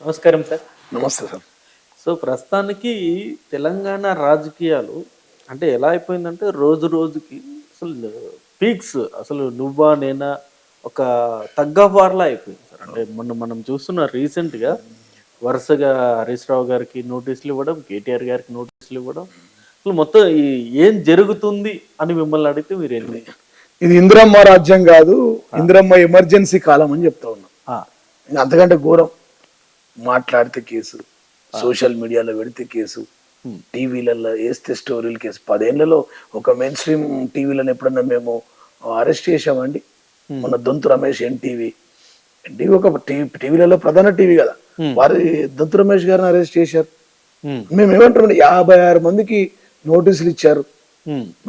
నమస్కారం సార్. నమస్తే sir. So, ప్రస్తుతానికి తెలంగాణ రాజకీయాలు అంటే ఎలా అయిపోయిందంటే రోజు రోజుకి అసలు పీక్స్ అసలు నువ్వా నేనా ఒక టగ్ ఆఫ్ వార్‌లా అయిపోయింది సార్. అంటే మొన్న మనం చూస్తున్న రీసెంట్‌గా వరుసగా హరీష్ రావు గారికి నోటీసులు ఇవ్వడం, కేటీఆర్ గారికి నోటీసులు ఇవ్వడం. అసలు మొత్తం ఏం జరుగుతుంది అని మిమ్మల్ని అడిగితే మీరేంటి? ఇది ఇందిరమ్మ రాజ్యం కాదు, ఇందిరమ్మ ఎమర్జెన్సీ కాలం అని చెప్తా ఉన్నాం. ఆ! ఇంకా అంతకంటే ఘోరం. మాట్లాడితే కేసు, సోషల్ మీడియాలో పెడితే కేసు, టీవీలలో వేస్తే స్టోరీలు కేసు. 10 ఏళ్లలో ఒక మెయిన్ స్ట్రీమ్ టీవీలను ఎప్పుడన్నా మేము అరెస్ట్ చేసామండి. మన దొంతు రమేష్ ఎన్టీవీ ఒక టీవీలలో ప్రధాన టీవీ కదా, వారి దొంతు రమేష్ గారిని అరెస్ట్ చేశారు. మేము ఏమంటాం, 56 మందికి నోటీసులు ఇచ్చారు.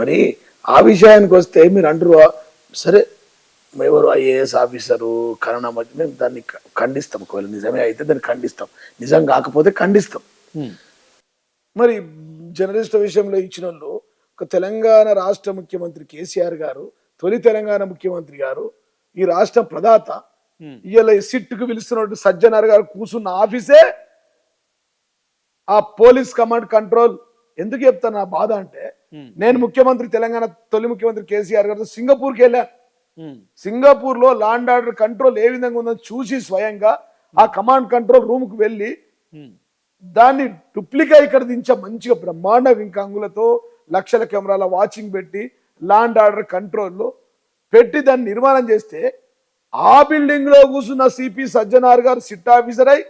మరి ఆ విషయానికి వస్తే మీరు అంటారు సరే, ఎవరు ఐఏఎస్ ఆఫీసరు కరోనా మధ్య మేము దాన్ని ఖండిస్తాం. ఒకవేళ నిజమే అయితే దాన్ని ఖండిస్తాం, నిజం కాకపోతే ఖండిస్తాం. మరి జర్నలిస్ట్ విషయంలో ఇచ్చిన వాళ్ళు ఒక తెలంగాణ రాష్ట్ర ముఖ్యమంత్రి కేసీఆర్ గారు, తొలి తెలంగాణ ముఖ్యమంత్రి గారు, ఈ రాష్ట్ర ప్రదాత, ఇవాళ సిట్టుకు పిలుస్తున్నట్టు సజ్జనార్ గారు కూర్చున్న ఆఫీసే ఆ పోలీస్ కమాండ్ కంట్రోల్. ఎందుకు చెప్తాను నా బాధ అంటే, నేను ముఖ్యమంత్రి తెలంగాణ తొలి ముఖ్యమంత్రి కేసీఆర్ గారు సింగపూర్కి వెళ్ళాను. సింగపూర్ లో law and order control A విధంగా ఉందో చూసి స్వయంగా ఆ కమాండ్ కంట్రోల్ రూమ్ కు వెళ్ళి దాన్ని డూప్లికా ఇక్కడ దించా మంచిగా బ్రహ్మాండ వింకాంగులతో లక్షల కెమెరాల వాచింగ్ పెట్టి లా అండ్ ఆర్డర్ కంట్రోల్లో పెట్టి దాన్ని నిర్మాణం చేస్తే, ఆ బిల్డింగ్ లో కూర్చున్న సిపి సజ్జనార్ గారు సిట్ ఆఫీసర్ అయి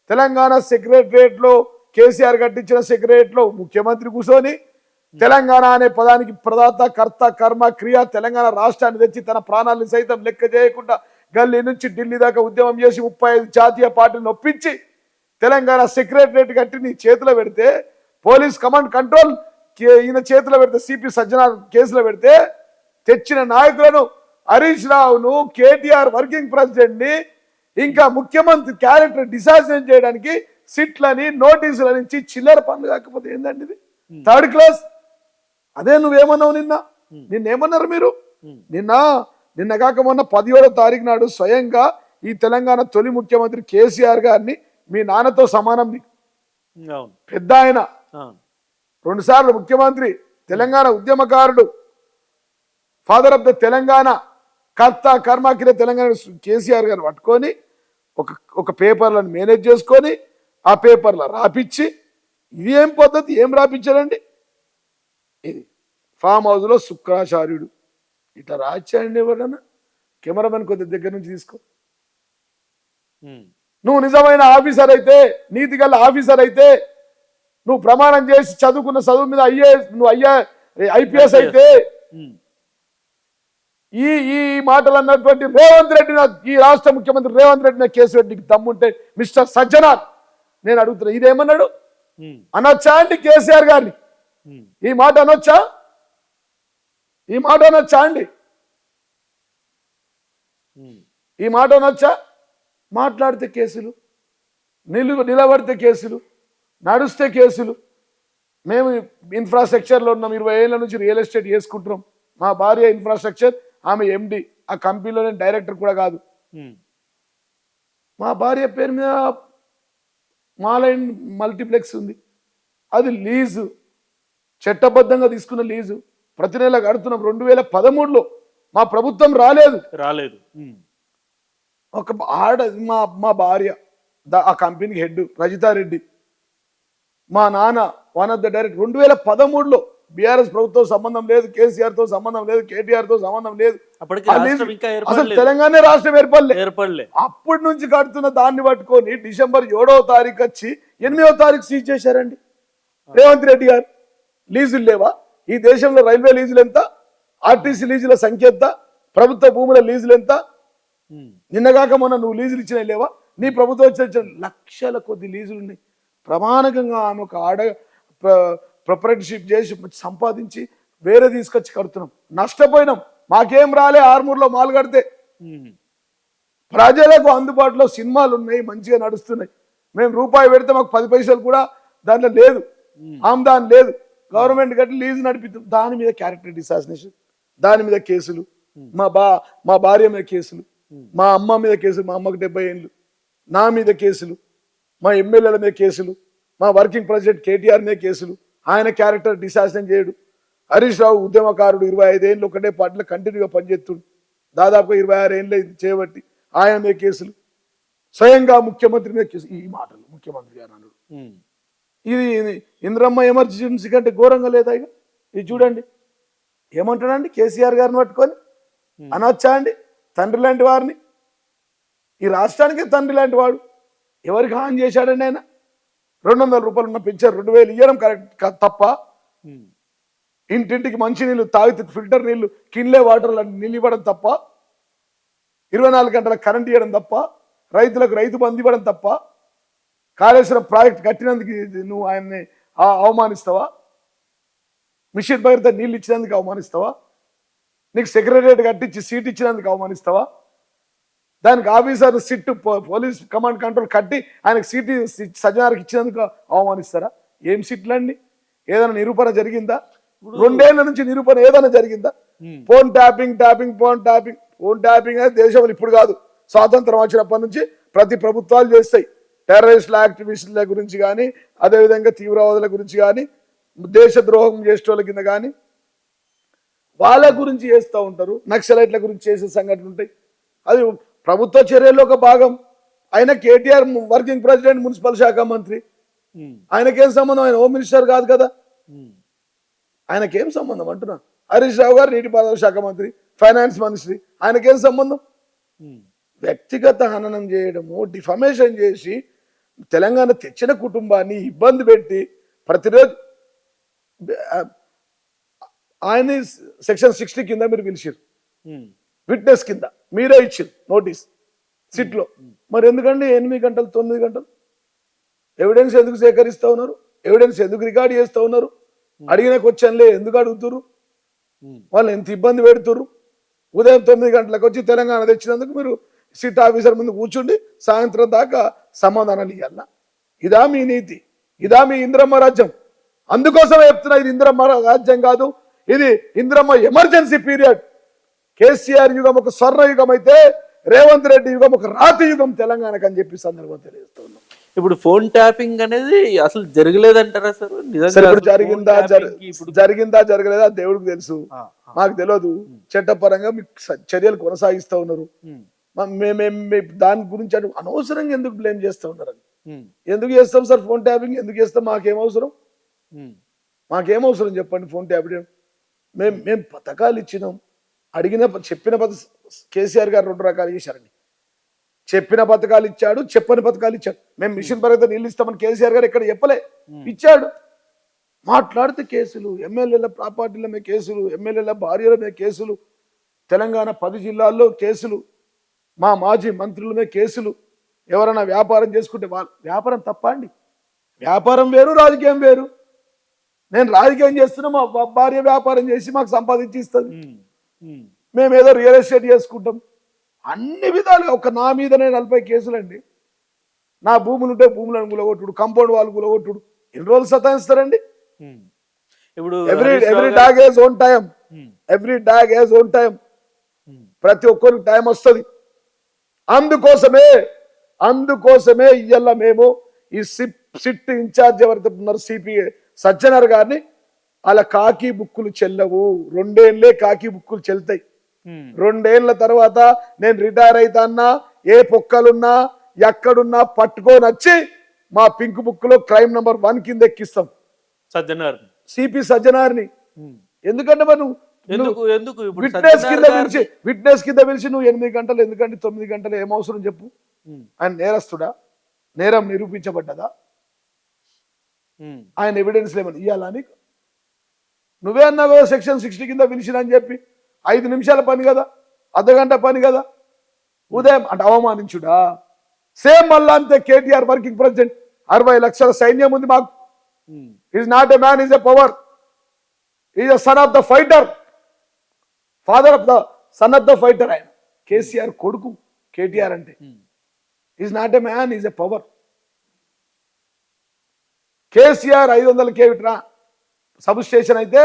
తెలంగాణ సెక్రటరియట్ లో కేసీఆర్ కట్టించిన సెక్రటరియట్ లో ముఖ్యమంత్రి కూర్చొని తెలంగాణ అనే పదానికి ప్రదాత, కర్త, కర్మ, క్రియ, తెలంగాణ రాష్ట్రాన్ని తెచ్చి తన ప్రాణాలను సైతం లెక్క చేయకుండా గల్లీ నుంచి ఢిల్లీ దాకా ఉద్యమం చేసి 35 జాతీయ పార్టీలను ఒప్పించి తెలంగాణ సెక్రటరియట్ కట్టి నీ చేతిలో పెడితే, పోలీస్ కమాండ్ కంట్రోల్ ఈయన చేతిలో పెడితే, సిపి సజ్జనార్ కేసులో పెడితే, తెచ్చిన నాయకులను హరీష్ రావును, కేటీఆర్ వర్కింగ్ ప్రెసిడెంట్ ని, ఇంకా ముఖ్యమంత్రి క్యారెక్టర్ డిసాసినేట్ చేయడానికి సిట్లని నోటీసుల నుంచి చిల్లర పనులు కాకపోతే ఏందండి ఇది? Third class. అదే నువ్వేమన్నావు నిన్నేమన్నారు మీరు? నిన్న కాక మొన్న 17వ తారీఖు నాడు స్వయంగా ఈ తెలంగాణ తొలి ముఖ్యమంత్రి కేసీఆర్ గారిని మీ నాన్నతో సమానం, పెద్ద ఆయన, 2 సార్లు ముఖ్యమంత్రి, తెలంగాణ ఉద్యమకారుడు, ఫాదర్ ఆఫ్ ద తెలంగాణ, కర్త కర్మకిరే తెలంగాణ కేసీఆర్ గారు పట్టుకొని ఒక పేపర్లను మేనేజ్ చేసుకొని ఆ పేపర్లో రాపిచ్చి, ఇది ఏం పద్ధతి? ఏం రాపించారండి? ఇది ఫామ్ హౌస్ లో శుక్రాచార్యుడు ఇట్లా రాయించండి. ఎవరన్నా కెమెరామెన్ కొద్ది దగ్గర నుంచి తీసుకో. నువ్వు నిజమైన ఆఫీసర్ అయితే, నీతి గల ఆఫీసర్ అయితే, నువ్వు ప్రమాణం చేసి చదువుకున్న చదువు మీద నువ్వు ఐపీఎస్ అయితే, ఈ ఈ మాటలు అన్నటువంటి రేవంత్ రెడ్డి, ఈ రాష్ట్ర ముఖ్యమంత్రి రేవంత్ రెడ్డి కేసు రెడ్డికి దమ్ముంటే మిస్టర్ సజ్జనార్ నేను అడుగుతున్నా, ఇదేమన్నాడు? అనొచ్చా అండి కేసీఆర్ గారిని? ఈ మాట అనొచ్చా? ఈ మాట అనొచ్చా అండి? ఈ మాట అనొచ్చా? మాట్లాడితే కేసులు, నిలబడితే కేసులు, నడుస్తే కేసులు. మేము ఇన్ఫ్రాస్ట్రక్చర్లో ఉన్నాం, 20 ఏళ్ళ నుంచి రియల్ ఎస్టేట్ చేసుకుంటున్నాం. మా భార్య ఇన్ఫ్రాస్ట్రక్చర్, ఆమె ఎండి, ఆ కంపెనీలో నేను డైరెక్టర్ కూడా కాదు. మా భార్య పేరు మీద మాలైన్ మల్టీప్లెక్స్ ఉంది, అది లీజు, చట్టబద్ధంగా తీసుకున్న లీజు, ప్రతి నెల కడుతున్నాం. 2013లో మా ప్రభుత్వం రాలేదు. ఒక మా భార్య ఆ కంపెనీకి హెడ్ రజితారెడ్డి, మా నాన్న వన్ ఆఫ్ ద డైరెక్టర్. 2013లో బీఆర్ఎస్ ప్రభుత్వం సంబంధం లేదు, కేసీఆర్ తో సంబంధం లేదు, కేటీఆర్ తో సంబంధం లేదు, అసలు తెలంగాణ రాష్ట్రం ఏర్పడలే. అప్పటి నుంచి కడుతున్న దాన్ని పట్టుకొని డిసెంబర్ 7వ తారీఖు వచ్చి 8వ తారీఖు సీజ్ చేశారండి రేవంత్ రెడ్డి గారు. లీజులు లేవా? ఈ దేశంలో రైల్వే లీజులు ఎంత? ఆర్టీసీ లీజుల సంఖ్య ఎంత? ప్రభుత్వ భూముల లీజులు ఎంత? నిన్నగాక మొన్న నువ్వు లీజులు ఇచ్చినా లేవా? నీ ప్రభుత్వం వచ్చిన లక్షల కొద్ది లీజులు ఉన్నాయి. ప్రమాణకంగా ఆమె ఒక ప్రొపరేటర్షిప్ చేసి సంపాదించి వేరే తీసుకొచ్చి కడుతున్నాం. నష్టపోయినాం, మాకేం రాలే. ఆర్మూర్లో మాల్ కడితే ప్రజలకు అందుబాటులో సినిమాలు ఉన్నాయి, మంచిగా నడుస్తున్నాయి. మేము రూపాయి పెడితే మాకు 10 పైసలు కూడా దాంట్లో లేదు, ఆమ్దాన్ లేదు. గవర్నమెంట్ కట్టి లీజు నడిపిస్తాం, దాని మీద క్యారెక్టర్ డిసాసినేషన్, దాని మీద కేసులు. మా భార్య మీద కేసులు, మా అమ్మ మీద కేసులు, మా అమ్మకు 70 ఏళ్ళు, నా మీద కేసులు. మా ఎమ్మెల్యేల మీద కేసులు, మా వర్కింగ్ ప్రెసిడెంట్ కేటీఆర్ మీద కేసులు, ఆయన క్యారెక్టర్ డిసాసినేట్ చేయడు. హరీష్ రావు ఉద్యమకారుడు 25 ఏళ్ళు ఒకటే పార్టీలో కంటిన్యూగా పనిచేస్తుడు, దాదాపుగా 26 ఏళ్ళు చేయబట్టి ఆయన మీద కేసులు, స్వయంగా ముఖ్యమంత్రి మీద కేసు. ఈ మాటలు ముఖ్యమంత్రి గారు అన్నాడు. ఇది ఇంద్రమ్మ ఎమర్జెన్సీ కంటే ఘోరంగా లేదా? ఇక ఇది చూడండి ఏమంటాడండి కేసీఆర్ గారిని పట్టుకొని. అనొచ్చా అండి? తండ్రి లాంటి వారిని, ఈ రాష్ట్రానికే తండ్రి లాంటి వాడు ఎవరికి హాని చేశాడండి ఆయన? 200 రూపాయలు ఉన్న పెంచారు, 2000 ఇవ్వడం కరెక్ట్ తప్ప, ఇంటింటికి మంచి నీళ్ళు తాగితే ఫిల్టర్ నీళ్లు కిన్లే వాటర్ నీళ్ళు ఇవ్వడం తప్ప, 24 గంటల కరెంట్ ఇవ్వడం తప్ప, రైతులకు రైతు బంధు ఇవ్వడం తప్ప, కాళేశ్వరం ప్రాజెక్ట్ కట్టినందుకు నువ్వు ఆయన్ని అవమానిస్తావా? మిషన్ భగీరథ నీళ్ళు ఇచ్చినందుకు అవమానిస్తావా? నీకు సెక్రటరియట్ కట్టించి సీట్ ఇచ్చినందుకు అవమానిస్తావా? దానికి officer SIT police command control కట్టి ఆయనకు సీట్ సజ్జనారికి ఇచ్చినందుకు అవమానిస్తారా? ఏం సీట్లు అండి? ఏదైనా నిరూపణ జరిగిందా? 2 ఏళ్ల నుంచి నిరూపణ ఏదైనా జరిగిందా? ఫోన్ ట్యాపింగ్ ఫోన్ ట్యాపింగ్ అనేది దేశంలో ఇప్పుడు కాదు, స్వాతంత్రం వచ్చినప్పటి నుంచి ప్రతి ప్రభుత్వాలు చేస్తాయి. టెర్రరిస్టుల యాక్టివిస్టుల గురించి కానీ, అదేవిధంగా తీవ్రవాదుల గురించి కానీ, దేశద్రోహం చేసేటోళ్ళ కింద కానీ వాళ్ళ గురించి చేస్తూ ఉంటారు. నక్సలైట్ల గురించి చేసే సంఘటనలు ఉంటాయి. అది ప్రభుత్వ చర్యల్లో ఒక భాగం. ఆయన కేటీఆర్ వర్కింగ్ ప్రెసిడెంట్, మున్సిపల్ శాఖ మంత్రి, ఆయనకేం సంబంధం? ఆయన హోమ్ మినిస్టర్ కాదు కదా, ఆయనకేం సంబంధం అంటున్నా. హరీష్ రావు గారు నీటిపారుదల శాఖ మంత్రి, ఫైనాన్స్ మినిస్ట్రీ, ఆయనకేం సంబంధం? వ్యక్తిగత హననం చేయడము, డిఫమేషన్ చేసి తెలంగాణ తెచ్చిన కుటుంబాన్ని ఇబ్బంది పెట్టి ప్రతిరోజు ఆయన సెక్షన్ 60 కింద మీరు పిలిచారు, విట్నెస్ కింద మీరే ఇచ్చారు నోటీస్ సిట్లో. మరి ఎందుకండి 8 గంటలు 9 గంటలు ఎవిడెన్స్ ఎందుకు సేకరిస్తూ ఉన్నారు? ఎవిడెన్స్ ఎందుకు రికార్డ్ చేస్తూ ఉన్నారు? అడిగిన క్వశ్చన్లే ఎందుకు అడుగుతురు? వాళ్ళు ఎంత ఇబ్బంది పెడుతురు? ఉదయం 9 గంటలకు వచ్చి తెలంగాణ తెచ్చినందుకు మీరు సిట్ ఆఫీసర్ ముందు కూర్చుండి సాయంత్రం దాకా సమాధానాలు ఇవ్వాలా? ఇదా మీ నీతి? ఇదా మీ ఇంద్రమ్మ రాజ్యం? అందుకోసమే చెప్తున్నా, ఇది ఇంద్రమ్మ రాజ్యం కాదు, ఇది ఇంద్రమ్మ ఎమర్జెన్సీ పీరియడ్. కేసీఆర్ యుగం ఒక స్వర్ణ యుగం అయితే రేవంత్ రెడ్డి యుగం ఒక రాతి యుగం తెలంగాణకు అని చెప్పి సందర్భం తెలియజేస్తున్నాం. ఇప్పుడు ఫోన్ ట్యాపింగ్ అనేది అసలు జరగలేదంటారా సార్? ఇప్పుడు జరిగిందా జరగలేదా దేవుడికి తెలుసు, మాకు తెలియదు. చట్టపరంగా మీకు చర్యలు కొనసాగిస్తూ ఉన్నారు. దాని గురించి అనవసరంగా ఎందుకు బ్లేమ్ చేస్తూ ఉన్నారని. ఎందుకు చేస్తాం సార్ ఫోన్ ట్యాపింగ్? ఎందుకు చేస్తాం? మాకేం అవసరం చెప్పండి ఫోన్ ట్యాపింగ్? మేము పథకాలు ఇచ్చినాం, చెప్పిన కేసీఆర్ గారు 2 రకాలు చేశారండి. చెప్పిన పథకాలు ఇచ్చాడు, చెప్పని పథకాలు ఇచ్చాడు. మేము మిషన్ భగీరథ నీళ్ళు ఇస్తామని కేసీఆర్ గారు ఎక్కడ చెప్పలే, ఇచ్చాడు. మాట్లాడితే కేసులు, ఎమ్మెల్యేల ప్రాపర్టీల మీద కేసులు, ఎమ్మెల్యేల భార్యల మీద కేసులు, తెలంగాణ 10 జిల్లాల్లో కేసులు, మా మాజీ మంత్రుల మీద కేసులు. ఎవరైనా వ్యాపారం చేసుకుంటే వ్యాపారం తప్ప అండి? వ్యాపారం వేరు, రాజకీయం వేరు. నేను రాజకీయం చేస్తున్నా, మా భార్య వ్యాపారం చేసి మాకు సంపాదించి ఇస్తుంది. మేమేదో రియల్ ఎస్టేట్ చేసుకుంటాం. అన్ని విధాలుగా ఒక నా మీదనే 40 కేసులండి. నా భూములు ఉంటే భూములను గులగొట్టుడు, కంపౌండ్ వాళ్ళు గులగొట్టుడు. ఎన్ని రోజులు సతాయిస్తారండి? ఇప్పుడు every dog hedge own time. ప్రతి ఒక్కరికి టైం వస్తుంది. అందుకోసమే ఇయ్యాల మేము ఈ సిట్ ఇన్ఛార్జ్ ఎవరైతే ఉన్నారు సిపి సజ్జనర్ గారిని, అలా కాకి బుక్కులు చెల్లవు, 2 ఏళ్లే కాకి బుక్కులు చెల్తాయి. 2 ఏళ్ల తర్వాత నేను రిటైర్ అవుతాన్నా, ఏ పొక్కలున్నా ఎక్కడున్నా పట్టుకొని వచ్చి మా పింక్ బుక్ లో క్రైమ్ నంబర్ 1 కింద ఎక్కిస్తాం సిపి సజ్జనార్ని. ఎందుకంటే మనం విట్నెస్ కింద పిలిచి నువ్వు 8 గంటలు ఎందుకంటే 9 గంటలు ఏమవసరం చెప్పు? ఆయన నేరస్తుడా? నేరం నిరూపించబడ్డదా? ఆయన ఎవిడెన్స్ లేమని ఇవ్వాలా నీకు? నువ్వే అన్నావు కదా సెక్షన్ 60 కింద పిలిచిన అని చెప్పి. 5 నిమిషాల పని కదా, అర్ధగంట పని కదా. ఉదయం అంటే అవమానించుడా? సేమ్ మళ్ళా అంతే. కేటీఆర్ వర్కింగ్ ప్రెసిడెంట్, 60 లక్షల సైన్యం ఉంది మాకు. Is not a man, is a power. Is a son of the fighter, father of the son of the fighter. ఆయన కేసీఆర్ కొడుకు కేటీఆర్ అంటే. Is not a man, is a power. KCR 500 కేవిట్రా సబ్ స్టేషన్ అయితే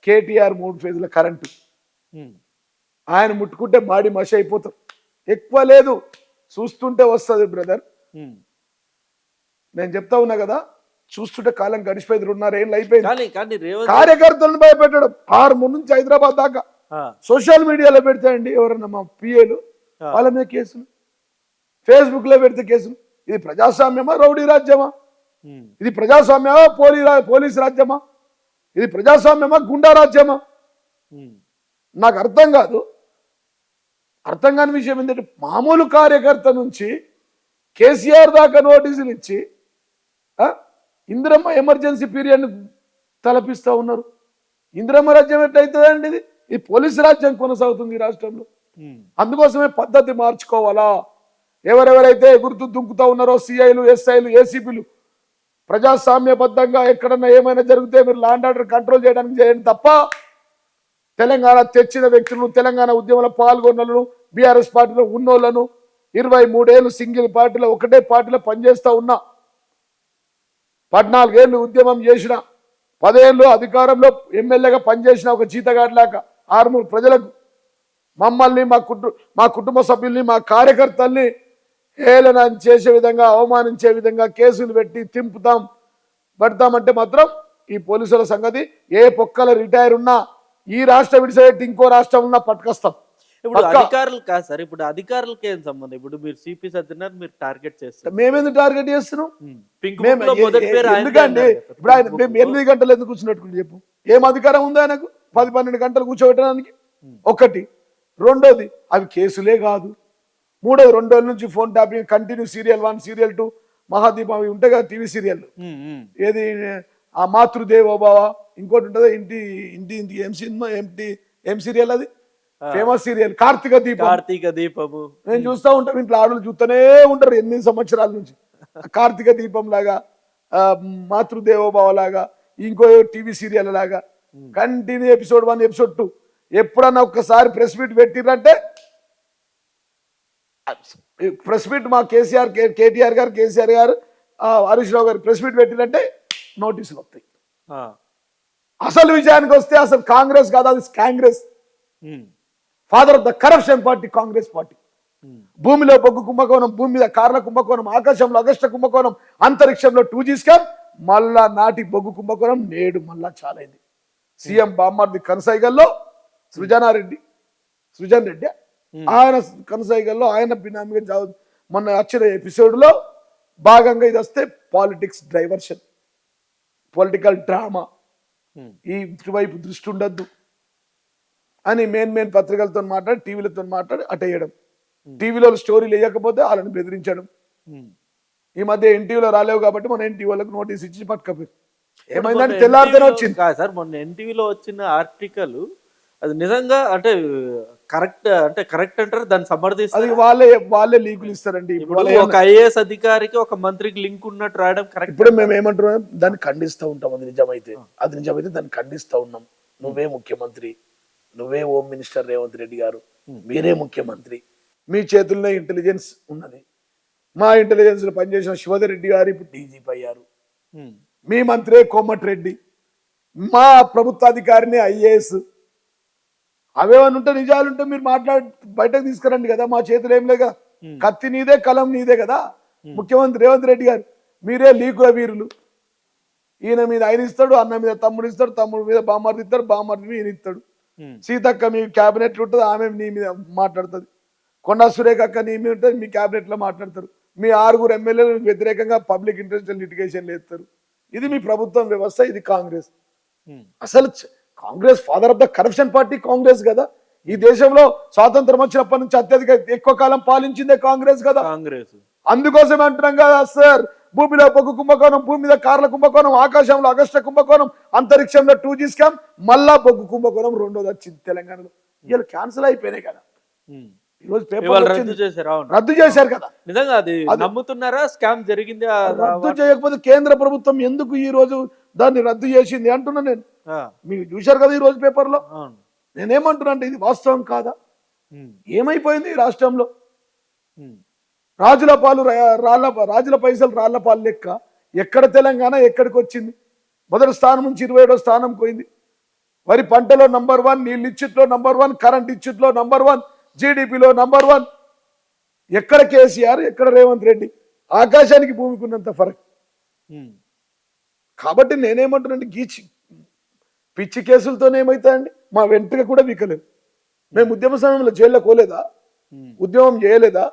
KTR 3 ఫేజ్ల current. ఆయన ముట్టుకుంటే మాడి మషి అయిపోతారు. ఎక్కువ లేదు, చూస్తుంటే వస్తుంది బ్రదర్. నేను చెప్తా ఉన్నా కదా, చూస్తుంటే కాలం గడిచిపోయింది, 2.5 ఏళ్ళు అయిపోయింది. కానీ కానీ రేవంత్ కార్యకర్తలను భయపెట్టడం ఆర్మూర్ నుంచి హైదరాబాద్ దాకా ఆ, సోషల్ మీడియాలో పెడతాయండి ఎవరన్నా మా పిఏలు, ఆ. వాళ్ళ మీద కేసులు, ఫేస్బుక్ లో పెడితే కేసులు. ఇది ప్రజాస్వామ్యమా రౌడీ రాజ్యమా? ఉమ్, ఇది ప్రజాస్వామ్యమా పోలీస్ రాజ్యమా? ఇది ప్రజాస్వామ్యమా గుండా రాజ్యమా? ఉమ్, నాకు అర్థం కాదు. అర్థం కాని విషయం ఏంటంటే, మామూలు కార్యకర్త నుంచి కేసీఆర్ దాకా నోటీసులు ఇచ్చి ఇందిరమ్మ ఎమర్జెన్సీ పీరియడ్ తలపిస్తా ఉన్నారు. ఇందిరమ్మ రాజ్యం ఎట్లయితుందండి? ఇది పోలీసు రాజ్యం కొనసాగుతుంది ఈ రాష్ట్రంలో. ఉమ్, అందుకోసమే పద్ధతి మార్చుకోవాలా. ఎవరెవరైతే గుర్తు దుంకుతా ఉన్నారో సిఐలు, ఎస్ఐలు, ఏసీపీలు, ప్రజాస్వామ్యబద్ధంగా ఎక్కడన్నా ఏమైనా జరిగితే మీరు లా అండ్ ఆర్డర్ కంట్రోల్ చేయడానికి చేయండి తప్ప, తెలంగాణ తెచ్చిన వ్యక్తులను, తెలంగాణ ఉద్యమంలో పాల్గొన్నలను, బీఆర్ఎస్ పార్టీలో ఉన్నోళ్లను, 23 ఏళ్ళు సింగిల్ పార్టీలో ఒకటే పార్టీలో పనిచేస్తా ఉన్నా, 14 ఏళ్ళు ఉద్యమం చేసిన, 10 ఏళ్ళు అధికారంలో ఎమ్మెల్యేగా పనిచేసిన ఒక జీతగాడిలాగా ఆర్మూర్ ప్రజలకు, మమ్మల్ని, మా కుటుంబ సభ్యుల్ని, మా కార్యకర్తల్ని హేళన చేసే విధంగా, అవమానించే విధంగా కేసులు పెట్టి పడతామంటే మాత్రం ఈ పోలీసుల సంగతి ఏ పొక్కల రిటైర్ ఉన్నా, ఈ రాష్ట్రం విడిచిపెట్టి ఇంకో రాష్ట్రం ఉన్నా పట్టుకొస్తాం. ఇప్పుడు అధికారులు కాదు సార్, ఇప్పుడు అధికారులకి ఏం సంబంధం? ఇప్పుడు మీరు సిపి సత్యనారాయణ మీరు టార్గెట్ చేస్తారు, మేమెందుకు టార్గెట్ చేస్తున్నాం? పింక్ బుక్ లో మొదటి పేరు ఆయనదే ఎందుకండి అన్నారు కదా. ఇప్పుడు ఆయన మేము 8 గంటలు ఎందుకు కూర్చున్నట్టు చెప్పు? ఏం అధికారం ఉంది ఆయనకు 10-12 గంటలు కూర్చోబెట్టడానికి? ఒకటి. రెండోది, అవి కేసులే కాదు. మూడోది, 2 రోజుల నుంచి phone tapping continue, serial 1, serial 2, మహాదీపం, అవి ఉంటాయి కదా టీవీ సీరియల్. ఉమ్, ఉమ్, ఏది ఆ మాతృదేవోభావ, ఇంకోటి ఉంటుంది ఇంటి ఇంటి ఇంటి ఏం సినిమా, ఏం సీరియల్ అది, ఫేమస్ సీరియల్ కార్తీక దీపము. నేను చూస్తూ ఉంటాను, ఇంట్లో ఆడలు చూస్తూనే ఉంటారు 8 సంవత్సరాల నుంచి. కార్తీక దీపం లాగా, మాతృదేవోభావ లాగా, ఇంకో టీవీ సీరియల్ లాగా కంటిన్యూ ఎపిసోడ్ 1, ఎపిసోడ్ 2. ఎప్పుడన్నా ఒక్కసారి ప్రెస్ మీట్ పెట్టిరంటే, ప్రెస్ మీట్ మా కేటీఆర్ గారు, కేసీఆర్ గారు, హరీష్ రావు గారు ప్రెస్ మీట్ పెట్టిరంటే నోటీసులు వస్తాయి. ఆ, అసలు విషయానికి వస్తే అసలు కాంగ్రెస్ కాదు, అది Congress. Um, father of the corruption party Congress party. Um, భూమిలో బొగ్గు కుంభకోణం, భూమి మీద కార్ల కుంభకోణం, ఆకాశంలో అగస్ట కుంభకోణం, అంతరిక్షంలో 2G స్కామ్, మళ్ళా నాటి బొగ్గు కుంభకోణం నేడు మళ్ళా చాలైంది. సీఎం బామ్మార్ది కనసైగల్లో సృజన్ రెడ్డి, ఆయన కనసైగల్లో ఆయన బినామీగా మొన్న వచ్చిన ఎపిసోడ్లో భాగంగా ఇది వస్తే పాలిటిక్స్ డైవర్షన్, పొలిటికల్ డ్రామా, ఈ వైపు దృష్టి ఉండద్దు అని మెయిన్ పత్రికలతో మాట్లాడి, టీవీలతో మాట్లాడి అటేయడం, టీవీలో స్టోరీలు వేయకపోతే వాళ్ళని బెదిరించడం. ఈ మధ్య ఎన్టీవీలో రాలేవు కాబట్టి మన ఎన్టీవీ వాళ్ళకి నోటీస్ ఇచ్చి పట్టుకపోయి ఏమైందంటే తెల్లారితేనే వచ్చింది. కాదు సార్, మొన్న ఎన్టీవీలో వచ్చిన ఆర్టికల్ అది నిజంగా అంటే కరెక్ట్ అంటారు, దాన్ని సమర్థిస్తారు. అది వాళ్ళే లీకులు ఇస్తారండి. ఒక ఐఏఎస్ అధికారికి ఒక మంత్రికి లింక్ ఉన్నట్టు రాయడం కరెక్ట్. ఇప్పుడు మేము ఏమంటున్నాం, దాన్ని ఖండిస్తూ ఉంటాం. అది నిజమైతే దాన్ని ఖండిస్తూ ఉన్నాం. నువ్వే ముఖ్యమంత్రి, నువ్వే హోమ్ మినిస్టర్ రేవంత్ రెడ్డి గారు, మీరే ముఖ్యమంత్రి, మీ చేతుల్లో ఇంటెలిజెన్స్ ఉన్నది. మా ఇంటెలిజెన్స్ లో పనిచేసిన శివధర్ రెడ్డి గారు ఇప్పుడు డీజీపీ అయ్యారు. మీ మంత్రే కోమటిరెడ్డి, మా ప్రభుత్వాధికారిని ఐఏఎస్. అవేమన్నా ఉంటే, నిజాలుంటే మీరు బయటకు తీసుకురండి కదా. మా చేతులు ఏం లేక, కత్తి నీదే, కలం నీదే కదా. ముఖ్యమంత్రి రేవంత్ రెడ్డి గారు, మీరే లీకుల వీరులు. ఈయన మీద ఆయన ఇస్తాడు, అన్న మీద తమ్ముడు ఇస్తాడు, తమ్ముడు మీద బామ్మర్ది ఇస్తాడు, బామ్మర్ది ఈయన ఇస్తాడు. సీతక్క మీ క్యాబినెట్ ఉంటుంది, ఆమె నీ మీద మాట్లాడుతుంది. కొండా సురేఖ అక్క నీ మీద ఉంటుంది, మీ క్యాబినెట్ లో మాట్లాడతారు. మీ 6 ఎమ్మెల్యేలు వ్యతిరేకంగా పబ్లిక్ ఇంట్రెస్ట్ లిటిగేషన్ లేస్తారు. ఇది మీ ప్రభుత్వం వ్యవస్థ, ఇది కాంగ్రెస్. అసలు Congress father of the corruption party Congress కదా. ఈ దేశంలో స్వాతంత్రం వచ్చినప్పటి నుంచి అత్యధిక ఎక్కువ కాలం పాలించిందే కాంగ్రెస్ కదా. అందుకోసం అంటున్నాం కదా సార్, భూమిలో బొగ్గు కుంభకోణం, భూమి మీద కార్ల కుంభకోణం, ఆకాశంలో అగస్ట కుంభకోణం, అంతరిక్షంలో 2G స్కామ్, మళ్ళా బొగ్గు కుంభకోణం రెండోది వచ్చింది తెలంగాణలో. ఇలా క్యాన్సిల్ అయిపోయినాయి కదా. ఈ రోజు పేపర్ రద్దు చేశారు కదా. నిజంగా అది నమ్ముతున్నారా స్కామ్ జరిగింది? రద్దు చేయకపోతే కేంద్ర ప్రభుత్వం ఎందుకు ఈ రోజు దాన్ని రద్దు చేసింది అంటున్నా నేను. మీరు చూశారు కదా ఈ రోజు పేపర్లో. నేనేమంటున్నా అంటే, ఇది వాస్తవం కాదా? ఏమైపోయింది ఈ రాష్ట్రంలో? రాజుల పాలు రాజుల పైసలు రాళ్ల పాలు లెక్క. ఎక్కడ తెలంగాణ ఎక్కడికి వచ్చింది? మొదటి స్థానం నుంచి 27వ స్థానం పోయింది. వరి పంటలో నంబర్ 1, నీళ్ళు ఇచ్చుట్లో నంబర్ 1, కరెంట్ ఇచ్చుట్లో నంబర్ 1, జీడిపిలో నంబర్ 1. ఎక్కడ కేసీఆర్, ఎక్కడ రేవంత్ రెడ్డి? ఆకాశానికి భూమికి ఉన్నంత ఫరక్. ఉమ్, కాబట్టి నేనేమంటున్నాను, గీచి పిచ్చి కేసులతోనే ఏమవుతాయండి, మా వెంట్రుక కూడా వీకలేదు. మేము ఉద్యమ సమయంలో జైల్లో పోలేదా, ఉమ్, ఉద్యమం చేయలేదా,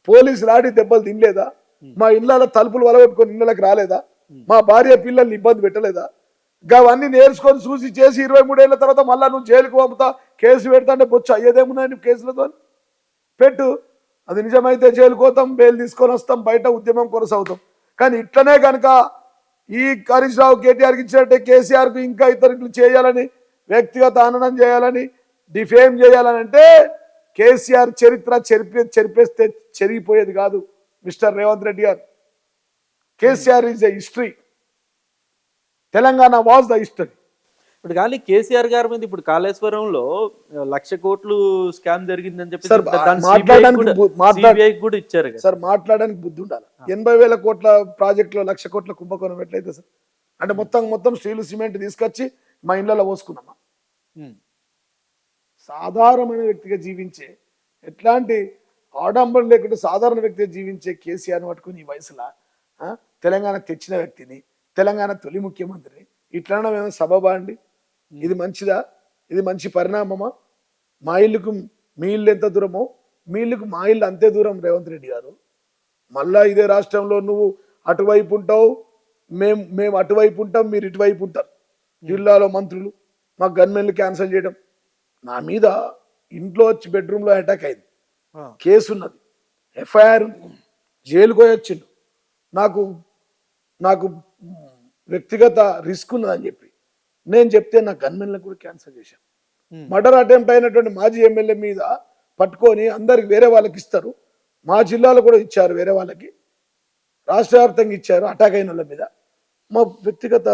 పోలీసులు ఆడి దెబ్బలు తినలేదా, మా ఇళ్ళ తలుపులు వలగొట్టుకొని ఇళ్ళకి రాలేదా, మా భార్య పిల్లల్ని ఇబ్బంది పెట్టలేదా, అవన్నీ నేర్చుకొని చూసి చేసి 23 ఏళ్ళ తర్వాత మళ్ళా నువ్వు జైలుకు పంపుతా, కేసు పెడతా అంటే బొచ్చు అయ్యేదేమున్నాయండి కేసులతో. పెట్టు, అది నిజమైతే జైలుకు పోతాం, బెయిల్ తీసుకొని వస్తాం, బయట ఉద్యమం కొనసాగుతాం. కానీ ఇట్లనే కనుక ఈ హరీష్ రావు కేటీఆర్కి ఇచ్చినట్టే కేసీఆర్కు ఇంకా ఇతరులు చేయాలని, వ్యక్తిగత హననం చేయాలని, డిఫేమ్ చేయాలని అంటే కేసీఆర్ చరిత్ర చెరిపేస్తే చెరిగిపోయేది కాదు మిస్టర్ రేవంత్ రెడ్డి గారు. KCR is a history, Telangana was the history. ఇప్పుడు కానీ కేసీఆర్ గారి మీద ఇప్పుడు కాళేశ్వరంలో 1,00,000 కోట్లు స్కామ్ జరిగిందని చెప్పి సార్, దాన్ని మాట్లాడడానికి CBI కూడా ఇచ్చారు కదా. సార్, మాట్లాడడానికి బుద్ధి ఉండాలి. 80,000 కోట్ల ప్రాజెక్టులో 1,00,000 కోట్ల కుంభకోణం ఎట్లయితే సార్? అంటే మొత్తం స్టీలు సిమెంట్ తీసుకొచ్చి మా ఇళ్ళలో పోసుకున్నామా? ఉమ్, సాధారణమైన వ్యక్తిగా జీవించే, ఎట్లాంటి ఆడంబరం లేకుండా సాధారణ వ్యక్తిగా జీవించే కేసీఆర్ని పట్టుకుని ఈ వయసులో తెలంగాణ తెచ్చిన వ్యక్తిని, తెలంగాణ తొలి ముఖ్యమంత్రిని ఇట్లా ఏమైనా సబబా అండి? ఇది మంచిదా? ఇది మంచి పరిణామమా? మా ఇల్లుకు మీ ఇల్లు ఎంత దూరమో మీ ఇల్లుకు మా ఇల్లు అంతే దూరం రేవంత్ రెడ్డి గారు. మళ్ళా ఇదే రాష్ట్రంలో నువ్వు అటువైపు ఉంటావు, మేము అటువైపు ఉంటాం, మీరు ఇటువైపు ఉంటారు. జిల్లాలో మంత్రులు మా గన్మెన్లు క్యాన్సిల్ చేయడం, నా మీద ఇంట్లో వచ్చి బెడ్రూమ్లో అటాక్ అయింది, కేసు ఉన్నది, ఎఫ్ఐఆర్, జైలుకు వచ్చిండు. నాకు వ్యక్తిగత రిస్క్ ఉన్నదని చెప్పి నేను చెప్తే నా గన్మెన్లకు కూడా క్యాన్సిల్ చేశాను. మర్డర్ అటెంప్ట్ అయినటువంటి మాజీ ఎమ్మెల్యే మీద పట్టుకొని అందరికి వేరే వాళ్ళకి ఇస్తారు, మా జిల్లాలో కూడా ఇచ్చారు, వేరే వాళ్ళకి రాష్ట్ర వ్యాప్తంగా ఇచ్చారు. అటాక్ అయిన వాళ్ళ మీద మా వ్యక్తిగత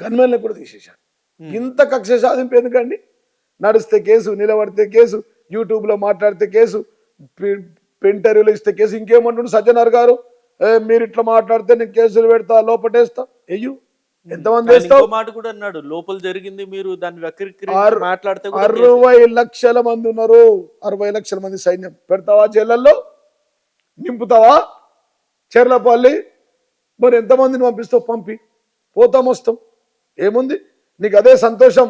గన్మెన్లకు కూడా తీసేశారు. ఇంత కక్ష సాధింపు ఎందుకండి? నడిస్తే కేసు, నిలబడితే కేసు, యూట్యూబ్లో మాట్లాడితే కేసు, ఇంటర్వ్యూలో ఇస్తే కేసు. ఇంకేమంటుండు సజ్జనార్ గారు, మీరు ఇట్లా మాట్లాడితే నేను కేసులు పెడతా, లోపటేస్తా. అయ్యో, ఎంతమంది వేస్తావు? మాట కూడా అన్నాడు, లోపల జరిగింది మీరు దాన్ని మాట్లాడితే 60 లక్షల మంది ఉన్నారు, 60 లక్షల మంది సైన్యం పెడతావా జైళ్ళల్లో? నింపుతావా చెర్లపల్లి? మరి ఎంతమందిని పంపిస్తావు? పంపి పోతాం వస్తాం, ఏముంది నీకు? అదే సంతోషం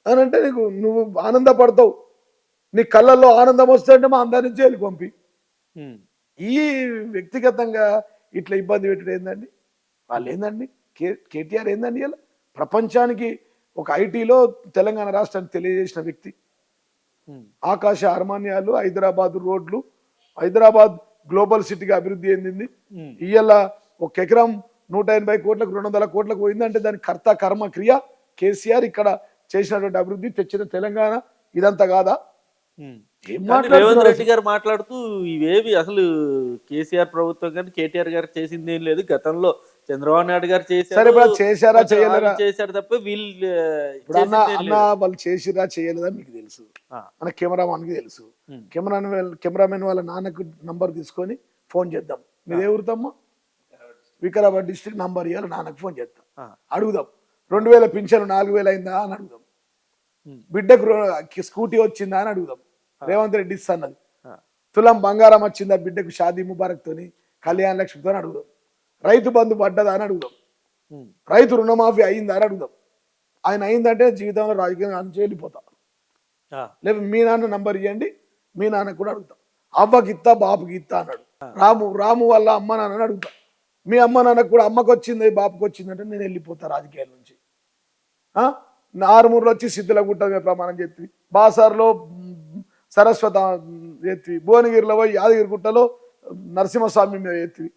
అని అంటే నువ్వు ఆనందపడతావు, నీ కళ్ళల్లో ఆనందం వస్తే అంటే మా అందరినీ జైలుకి పంపి. ఈ వ్యక్తిగతంగా ఇట్లా ఇబ్బంది పెట్టడం ఏందండి? వాళ్ళు ఏందండి, కేటీఆర్ ఏందండి? ఇలా ప్రపంచానికి ఒక ఐటీలో తెలంగాణ రాష్ట్రాన్ని తెలియజేసిన వ్యక్తి. ఆకాశ అర్మాన్యాలు, హైదరాబాద్ రోడ్లు, హైదరాబాద్ గ్లోబల్ సిటీగా అభివృద్ధి చెందింది. ఇవాళ ఒక ఎకరం 180 కోట్లకు 200 కోట్లకు పోయిందంటే దాని కర్త కర్మ క్రియ కేసీఆర్. ఇక్కడ చేసినటువంటి అభివృద్ధి తెచ్చిన తెలంగాణ ఇదంతా కాదా? రేవంత్ రెడ్డి గారు మాట్లాడుతూ ఇవేవి అసలు కేసీఆర్ ప్రభుత్వం కానీ కేటీఆర్ గారు చేసింది ఏం లేదు, గతంలో చంద్రబాబు నాయుడు గారు చేశారా చేయలేరా చేశారు తప్ప వీళ్ళు వాళ్ళు చేసిరా చేయలేదా మీకు తెలుసు, మన కెమెరామాన్కి తెలుసు. కెమెరామెన్ వాళ్ళ నాన్నకు నంబర్ తీసుకొని ఫోన్ చేద్దాం, మీదే ఊరుతామ్మా, వికారాబాద్ డిస్ట్రిక్ట్ నంబర్ ఇవ్వాలి, నాన్నకు ఫోన్ చేద్దాం, అడుగుదాం 2000 పింఛను 4000 అయిందా అని అడుగుదాం, బిడ్డకు స్కూటీ వచ్చిందా అని అడుగుదాం, రేవంత్ రెడ్డి ఇస్తాన్నది, తులం బంగారం వచ్చిందా బిడ్డకు షాదీ ముబారక్ తోని, కళ్యాణ లక్ష్మితో అడుగుదాం, రైతు బంధు పడ్డదా అని అడుగుదాం, రైతు రుణమాఫీ అయిందా అని అడుగుదాం. ఆయన అయిందంటే జీవితంలో రాజకీయంగా అని వెళ్ళిపోతాం. లేదు మీ నాన్న నంబర్ ఇవ్వండి, మీ నాన్న కూడా అడుగుతాం, అవ్వకి ఇత్తా బాపుకి ఇత్తా అన్నాడు. రాము వాళ్ళ అమ్మ నాన్నని అడుగుతా, మీ అమ్మ నాన్నకు కూడా అమ్మకు వచ్చింది బాపుకి వచ్చిందంటే నేను వెళ్ళిపోతా రాజకీయాల నుంచి. ఆరుమూరులో వచ్చి సిద్ధులగుట్ట ప్రమాణం చేస్తుంది, బాసార్లో సరస్వత ఎత్తివి, భువనగిరిలో పోయి యాదగిరిగుట్టలో నరసింహస్వామి మీద ఎత్తివి,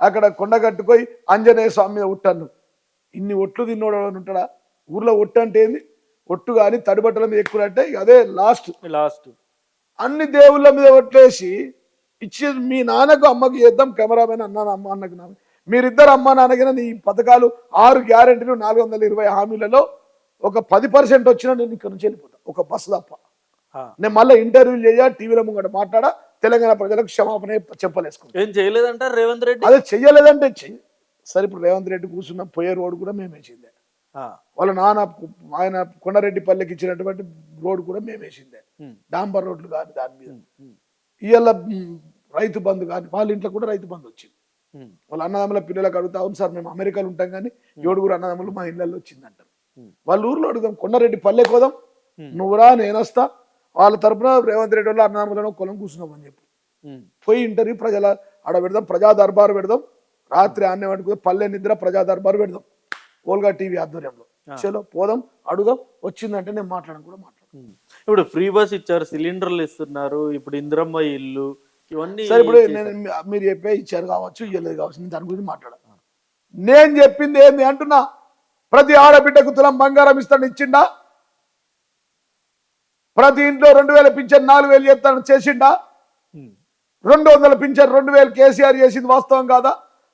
అక్కడ కొండగట్టుపోయి ఆంజనేయ స్వామి మీద ఉట్టాను. ఇన్ని ఒట్లు తిన్నోడు ఉంటాడా? ఊర్లో ఒట్టు అంటే ఏంది? ఒట్టు కానీ తడిబట్టల మీద ఎక్కువ అంటే అదే లాస్ట్. అన్ని దేవుళ్ళ మీద ఒట్లేసి ఇచ్చి మీ నాన్నకు అమ్మకు చేద్దాం, కెమెరామెన్ అన్నాను అమ్మ అన్నకు నాన్న, మీరిద్దరు అమ్మ నాన్నకైనా నీ పథకాలు 6 గ్యారెంటీలు 420 హామీలలో ఒక 10% వచ్చినా నేను ఇక్కడ నుంచి వెళ్ళిపోతా, ఒక బస్సు తప్ప. నేను మళ్ళీ ఇంటర్వ్యూలు చేయ, టీవీలో ముంగట మాట్లాడా, తెలంగాణ ప్రజలకు క్షమాపణ చెప్పలేసుకుంటా. ఏం చేయలేదంటారు రేవంత్ రెడ్డి? అదే చెయ్యలేదంటే సరే, ఇప్పుడు రేవంత్ రెడ్డి కూర్చున్న పోయే రోడ్డు కూడా మేమేసిందే, వాళ్ళ నాన్న ఆయన కొండారెడ్డిపల్లికి ఇచ్చినటువంటి రోడ్డు కూడా మేమేసిందే, డాంబర్ రోడ్లు కానీ దాని మీద. ఇవాళ రైతు బంధు కానీ వాళ్ళ ఇంట్లో కూడా రైతు బంధు వచ్చింది. వాళ్ళ అన్నదమ్ముల పిల్లలకు అడుగుతా, అవును సార్ మేము అమెరికాలో ఉంటాం కానీ 7 అన్నదమ్ములు మా ఇళ్ళల్లో వచ్చిందంటారు. వాళ్ళ ఊర్లో అడుగుదాం, కొండారెడ్డి పల్లె కోదాం, నువ్వురా నేనొస్తా, వాళ్ళ తరపున రేవంత్ రెడ్డి వాళ్ళ అన్నదమ్ములను కొలం కూర్చున్నామని చెప్పి పోయి ఇంటర్వ్యూ ప్రజల ఆడ పెడదాం, ప్రజా దర్బారు పెడదాం, రాత్రి ఆన్నే పట్టుకుని పల్లె నిద్ర ప్రజా దర్బారు పెడదాం ఓల్గా టీవీ ఆధ్వర్యంలో. చలో పోదాం, అడుగుదాం, వచ్చిందంటే నేను మాట్లాడను కూడా మాట్లాడను. ఇప్పుడు ఫ్రీ బస్ ఇచ్చారు, సిలిండర్లు ఇస్తున్నారు, ఇప్పుడు ఇందిరమ్మ ఇల్లు, ఇవన్నీ సరే ఇప్పుడు మీరు చెప్పే ఇచ్చారు కావచ్చు, ఇవ్వలేదు కావచ్చు, నేను దాని గురించి మాట్లాడాను. నేను చెప్పింది ఏంది అంటున్నా, ప్రతి ఆడబిడ్డకు తులం బంగారం ఇస్తాను ఇచ్చిండా? ప్రతి ఇంట్లో 2000 పింఛన్ 4000 చేస్తాను చేసిండా? 200 పింఛన్ 2000 కేసీఆర్ చేసింది వాస్తవం కాదా?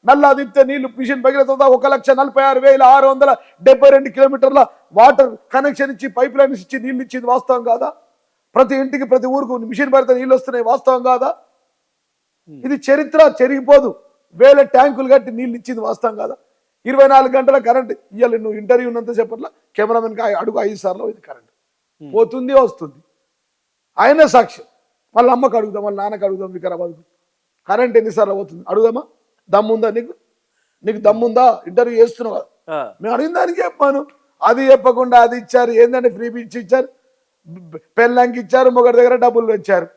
నల్లా దిప్తే నీళ్లు మిషన్ భగీరథ 1,46,672 కిలోమీటర్ల వాటర్ కనెక్షన్ ఇచ్చి పైప్ లైన్ ఇచ్చి నీళ్లు ఇచ్చింది వాస్తవం కాదా? ప్రతి ఇంటికి ప్రతి ఊరుకు మిషన్ భరిత నీళ్ళు వస్తున్నాయి వాస్తవం కాదా? ఇది చరిత్ర చెరిగిపోదు. 1000 ట్యాంకులు కట్టి నీళ్ళు ఇచ్చింది వాస్తవం కాదా? 24 గంటల కరెంట్ ఇవ్వాలి. నువ్వు ఇంటర్వ్యూ ఉన్నంత చెప్పట్లా కెమెరామెన్ అడుగు 5 సార్లు ఇది కరెంట్ పోతుంది వస్తుంది, ఆయనే సాక్ష్యం. వాళ్ళ అమ్మకు అడుగుదాం, వాళ్ళ నాన్నకు అడుగుదాం, వికారాబాద్కు కరెంట్ ఎన్నిసార్లు పోతుంది అడుగుదామా? దమ్ముందా నీకు దమ్ముందా? ఇంటర్వ్యూ చేస్తున్నావు కదా, మేము అడిగిన దానికి చెప్పాను. అది చెప్పకుండా అది ఇచ్చారు, ఏంటంటే ఫ్రీ పిచ్చి ఇచ్చారు, పెళ్ళంకి ఇచ్చారు, మొగడి దగ్గర డబ్బులు వచ్చారు,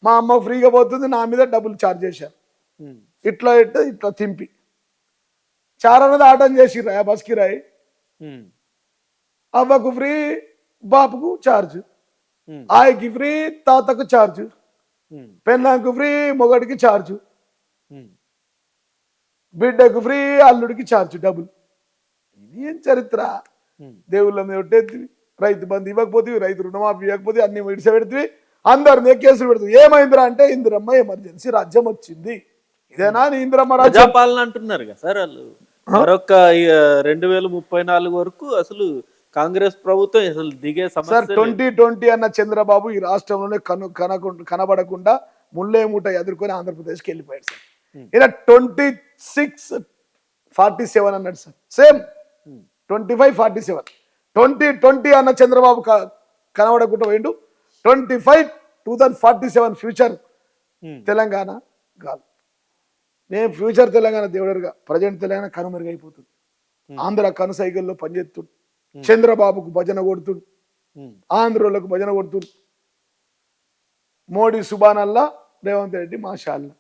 మా అమ్మ ఫ్రీగా పోతుంది, నా మీద డబ్బులు ఛార్జ్ చేశారు. ఇట్లా ఇట్లా తింపి చారన్నది ఆటం చేసి రాయ బస్ కిరాయి, అవ్వకు ఫ్రీ, బాపుకు ఛార్జ్, ఆయకి ఫ్రీ, తాతకు ఛార్జ్, పెళ్ళంకు ఫ్రీ, మొగడికి ఛార్జ్, బిడ్డకు ఫ్రీ, అల్లుడికి ఛార్జ్ డబ్బులు. ఇది ఏం చరిత్ర? దేవుళ్ళ మీద ఒట్టేది, రైతు బంధు ఇవ్వకపోతే, రైతు రుణమాఫీ ఇవ్వకపోతే అన్ని విడిస పెడితే అందరినీ కేసులు పెడుతుంది. ఏమైందిరా అంటే ఇందిరమ్మ ఎమర్జెన్సీ రాజ్యం వచ్చింది. ఇదేనా నీ ఇందిరమ్మ రాజ్యపాలన అంటున్నారు కదా సార్ వాళ్ళు. మరొక 2034 వరకు అసలు కాంగ్రెస్ ప్రభుత్వం అసలు దిగే సమస్య. 2020 అన్న చంద్రబాబు ఈ రాష్ట్రంలోనే కనబడకుండా ముళ్ళే మూట ఎదుర్కొని ఆంధ్రప్రదేశ్కి వెళ్ళిపోయాడు సార్. ఇలా 2647 అన్నాడు సార్, సేమ్ 2547. 2020 అన్న చంద్రబాబు కనబడకుండా పోయిండు. 2047 ఫ్యూచర్ తెలంగాణ కాదు. నేను ఫ్యూచర్ తెలంగాణ దేవుడుగా, ప్రజెంట్ తెలంగాణ కనుమరుగైపోతుంది. ఆంధ్ర కనుసైగల్లో పనిచేస్తుండు, చంద్రబాబుకు భజన కొడుతుండు, ఆంధ్రోలకు భజన కొడుతుండు. మోడీ సుబానల్లా, రేవంత్ రెడ్డి మాషాల్లా,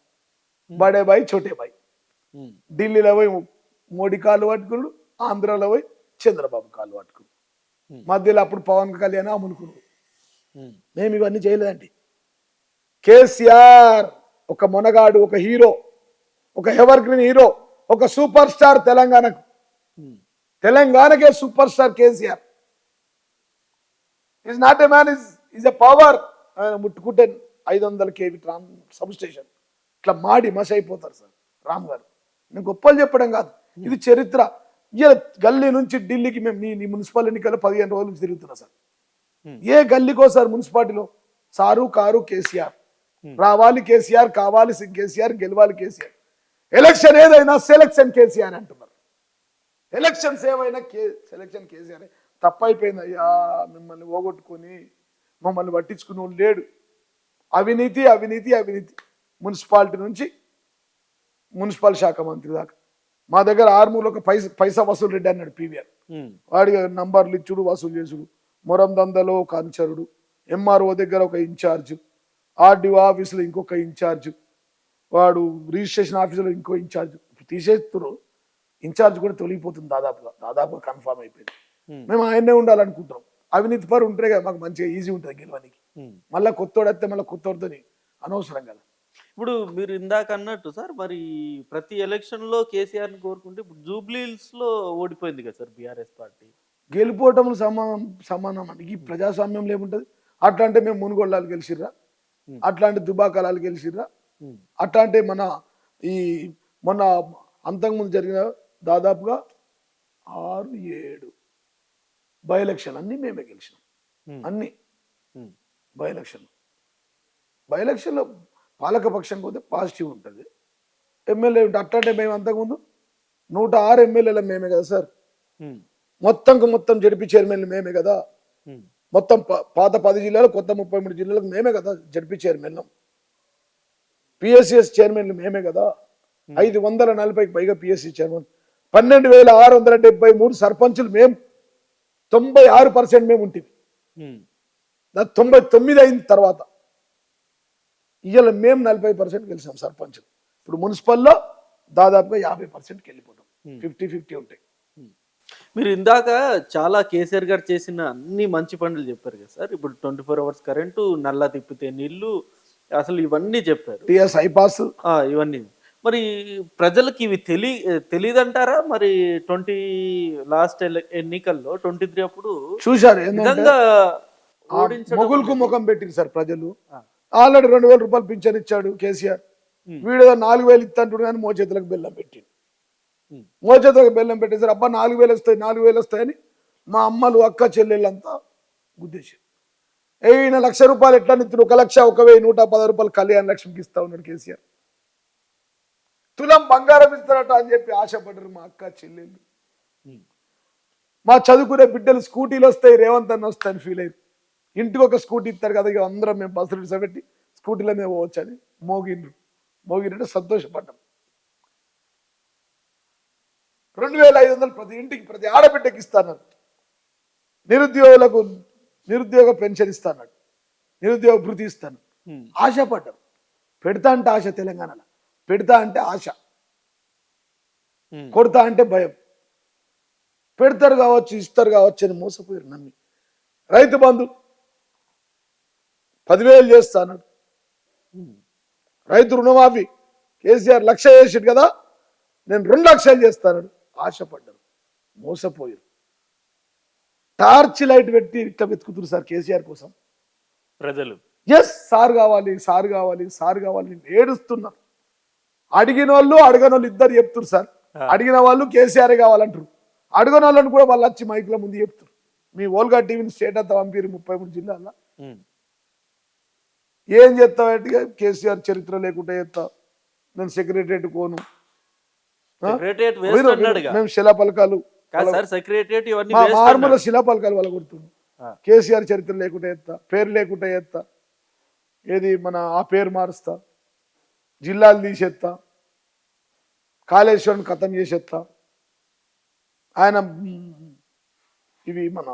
బడే బాయ్ చోటే బాయ్. ఢిల్లీలో పోయి మోడీ కాళ్ళు పట్టుకున్నాడు, ఆంధ్రాలో పోయి చంద్రబాబు కాళ్ళు పట్టుకున్నాడు, మధ్యలో అప్పుడు పవన్ కళ్యాణ్ అమ్ముకున్నాడు. మేము ఇవన్నీ చేయలేదండి. కేసీఆర్ ఒక మొనగాడు, ఒక హీరో, ఒక ఎవర్ గ్రీన్ హీరో, ఒక సూపర్ స్టార్ తెలంగాణకు. తెలంగాణకే super star KCR. Is not a man, is a power. ముట్టుకుంటే 500 kV సబ్ స్టేషన్ ఇట్లా మాడి మసి అయిపోతారు సార్ రామ్ గారు. నేను గొప్పలు చెప్పడం కాదు, ఇది చరిత్ర. ఇలా గల్లీ నుంచి ఢిల్లీకి మేము నీ మున్సిపల్ ఎన్నికల్లో 15 రోజుల నుంచి తిరుగుతున్నా సార్. ఏ గల్లీకో సార్ మున్సిపాలిటీలో సారు కారు కేసీఆర్, రావాలి కేసీఆర్, కావాలి కేసీఆర్, గెలవాలి కేసీఆర్. ఎలక్షన్ ఏదైనా సెలక్షన్ కేసీఆర్ అంటున్నారు. ఎలక్షన్స్ ఏమైనా సెలక్షన్ కేసీఆర్. తప్పైపోయింది అయ్యా, మిమ్మల్ని పోగొట్టుకొని మమ్మల్ని పట్టించుకుని లేడు. అవినీతి అవినీతి అవినీతి, మున్సిపాలిటీ నుంచి మున్సిపల్ శాఖ మంత్రి దాకా. మా దగ్గర ఆర్మూలో ఒక పైసా వసూలు రెడ్డి అన్నాడు పీవీఆర్. వాడికి నంబర్లు ఇచ్చుడు, వసూలు చేసుడు, మొరం దందలో ఒక అనుచరుడు, ఎంఆర్ఓ దగ్గర ఒక ఇన్ఛార్జ్, ఆర్డీఓ ఆఫీసులో ఇంకొక ఇన్ఛార్జ్, వాడు రిజిస్ట్రేషన్ ఆఫీసులో ఇంకో ఇన్ఛార్జ్. తీసేస్తున్నారు, ఇన్ఛార్జ్ కూడా తొలగిపోతుంది దాదాపుగా కన్ఫామ్ అయిపోయింది. మేము ఆయన్నే ఉండాలనుకుంటున్నాం. అవినీతి పరు ఉంటే కదా మాకు మంచిగా ఈజీ ఉంటుంది గెలవడానికి. మళ్ళీ కొత్తోడు వస్తే మళ్ళీ కొత్తోడితో అనవసరం కదా. ఇప్పుడు మీరు ఇందాక అన్నట్టు సార్, మరి ప్రతి ఎలక్షన్ లో కేసీఆర్ని కోరుకుంటే ఇప్పుడు జూబ్లీహిల్స్ లో ఓడిపోయింది కదా సార్ బీఆర్ఎస్ పార్టీ. గెలిపోవటం సమానం అంటే ఈ ప్రజాస్వామ్యం ఏముంటది? అట్లా అంటే మేము మునుగోళ్ళాలు గెలిచిర్రా, అట్లాంటి దుబాకాలాలు గెలిచిర్రా, అట్లా అంటే మొన్న అంతకుముందు జరిగిన దాదాపుగా 6-7 బై ఎలక్షన్ అన్ని మేమే గెలిచినాం. అన్ని బై ఎలక్షన్లో పాలకపక్షం పోతే పాజిటివ్ ఉంటుంది, ఎమ్మెల్యే ఉంటుంది. అట్లాంటే మేము అంతకుముందు 106 ఎమ్మెల్యేల మేమే కదా సార్. మొత్తం జడ్పీ చైర్మన్లు మేమే కదా. మొత్తం పాత 10 జిల్లాలు, కొత్త 33 జిల్లాలకు మేమే కదా జడ్పీ చైర్మన్. పిఎస్సిఎస్ చైర్మన్లు మేమే కదా. 540కి పైగా పిఎస్సి చైర్మన్, 12,673 సర్పంచులు మేము, 96% మేము ఉంటుంది. 99 అయింది తర్వాత. ఇవాళ మేము 40% గెలిచాం సర్పంచులు. ఇప్పుడు మున్సిపల్లో దాదాపుగా 50%కి వెళ్ళిపోతాం. 50-50 ఉంటాయి. మీరు ఇందాక చాలా కేసీఆర్ గారు చేసిన అన్ని మంచి పనులు చెప్పారు కదా సార్. ఇప్పుడు 24 అవర్స్ కరెంటు, నల్లా తిప్పితే నీళ్లు, అసలు ఇవన్నీ చెప్పారు. టీఎస్ ఐపాస్ ఇవన్నీ. మరి ప్రజలకి ఇవి తెలియదంటారా? మరి లాస్ట్ ఎన్నికల్లో 23 అప్పుడు చూశారు నిజంగా మొగులకు ముఖం పెట్టింది సార్ ప్రజలు. ఆల్రెడీ 2,000 రూపాయలు పింఛన్ ఇచ్చాడు కేసీఆర్. వీడు 4,000 ఇస్తాంటాడు కానీ మోచేతులకు బెల్లం పెట్టిండు. మోచేతులకు బెల్లం పెట్టేసారు. అబ్బా 4,000 వస్తాయి, 4,000 వస్తాయని మా అమ్మలు, అక్క చెల్లెళ్ళంతా గుద్దేశారు. ఈయన 1,00,000 రూపాయలు ఎట్లా నిత్తుడు, 1,01,110 రూపాయలు కళ్యాణ లక్ష్మికి ఇస్తా ఉన్నాడు కేసీఆర్. తులం బంగారం ఇస్తారట అని చెప్పి ఆశపడ్డారు మా అక్క చెల్లెళ్ళు. మా చదువుకునే బిడ్డలు స్కూటీలు వస్తాయి, రేవంత్ అన్న వస్తాయని ఫీల్ అయ్యారు. ఇంటికి ఒక స్కూటీ ఇస్తారు కదా, ఇక అందరం మేము బస్సులు ఇసబెట్టి స్కూటీలో మేము పోవచ్చని మోగినంటే సంతోషపడ్డాం. 2,500 ప్రతి ఇంటికి, ప్రతి ఆడబిడ్డకి ఇస్తాను. నిరుద్యోగులకు నిరుద్యోగ పెన్షన్ ఇస్తాను, నిరుద్యోగ భృతి ఇస్తాను. ఆశపడ్డాం. పెడతా అంటే ఆశ, తెలంగాణలో పెడతా అంటే ఆశ, కొడతా అంటే భయం. పెడతారు కావచ్చు, ఇస్తారు కావచ్చు అని మోసపోయారు నమ్మి. రైతు బంధు 10,000 చేస్తాను. రైతు రుణమాఫీ కేసీఆర్ 1,00,000 చేసాడు కదా, నేను 2,00,000 చేస్తాను. ఆశపడ్డారు, మోసపోయారు. టార్చ్ లైట్ పెట్టి ఇట్లా వెతుకుతున్నారు సార్ కేసీఆర్ కోసం ప్రజలు. సార్ కావాలి, సార్ కావాలి, సార్ కావాలి ఏడుస్తున్నారు. అడిగిన వాళ్ళు అడగని వాళ్ళు ఇద్దరు చెప్తున్నారు సార్. అడిగిన వాళ్ళు కేసీఆర్ కావాలంటారు, అడగని వాళ్ళని కూడా వాళ్ళు వచ్చి మైకుల ముందు చెప్తారు. మీ ఓల్గా టీవీని స్టేట్ అంతా పంపిరు 33 జిల్లాల్లో. ఏం చేస్తావు? కేసీఆర్ చరిత్ర లేకుండా చేస్తా, నేను సెక్రటరియట్ కోను, మేము శిలాపలకాలు మార్మల శిలాపలకాలు వాళ్ళ కొడుతున్నాం. కేసీఆర్ చరిత్ర లేకుండా చేస్తా, పేరు లేకుండా చేస్తా, ఏది మన ఆ పేరు మారుస్తా, జిల్లాలు తీసేస్తా, కాళేశ్వరం ఖతం చేసేస్తా. ఆయన ఇవి మన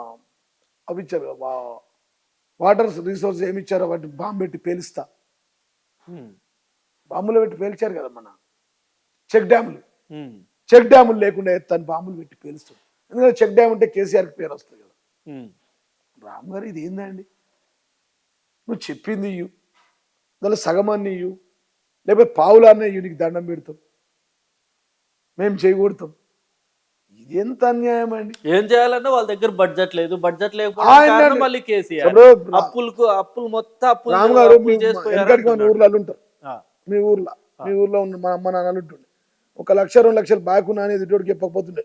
అవి ఇచ్చారు, వాటర్ రిసోర్స్ ఏమి ఇచ్చారో వాటిని బాంబు పెట్టి పేలుస్తా. బాంబులు పెట్టి పేల్చారు కదా మన చెక్ డ్యాములు లేకుండా ఎత్తాను, బాంబులు పెట్టి పేలుస్తాడు. ఎందుకంటే చెక్ డ్యామ్ ఉంటే కేసీఆర్కి పేరు వస్తుంది కదా. రామ్ గారు ఇది ఏందండి? నువ్వు చెప్పింది ఇయ్యు, దానిలో సగమాన్ని ఇయ్యు, లేకపోతే పావులాన్ని ఇయ్యు, నీకు దండం పెడతాం, మేము చేయకూడతాం. ఇది ఎంత అన్యాయం అండి. ఏం చేయాలన్నా వాళ్ళ దగ్గర బడ్జెట్ లేదు, బడ్జెట్ లేకపోతే మళ్ళీ కేసీఆర్ అప్పులు మొత్తం అప్పులు. రామ్ గారు మన ఊర్లలో ఉంటారు, మీ ఊర్లో ఉన్న మా అమ్మ నాన్నలు ఉంటుండే, 1,00,000 2 లక్షలు బ్యాక్ ఉన్నా అనేది ఇటుడికి చెప్పకపోతుండే.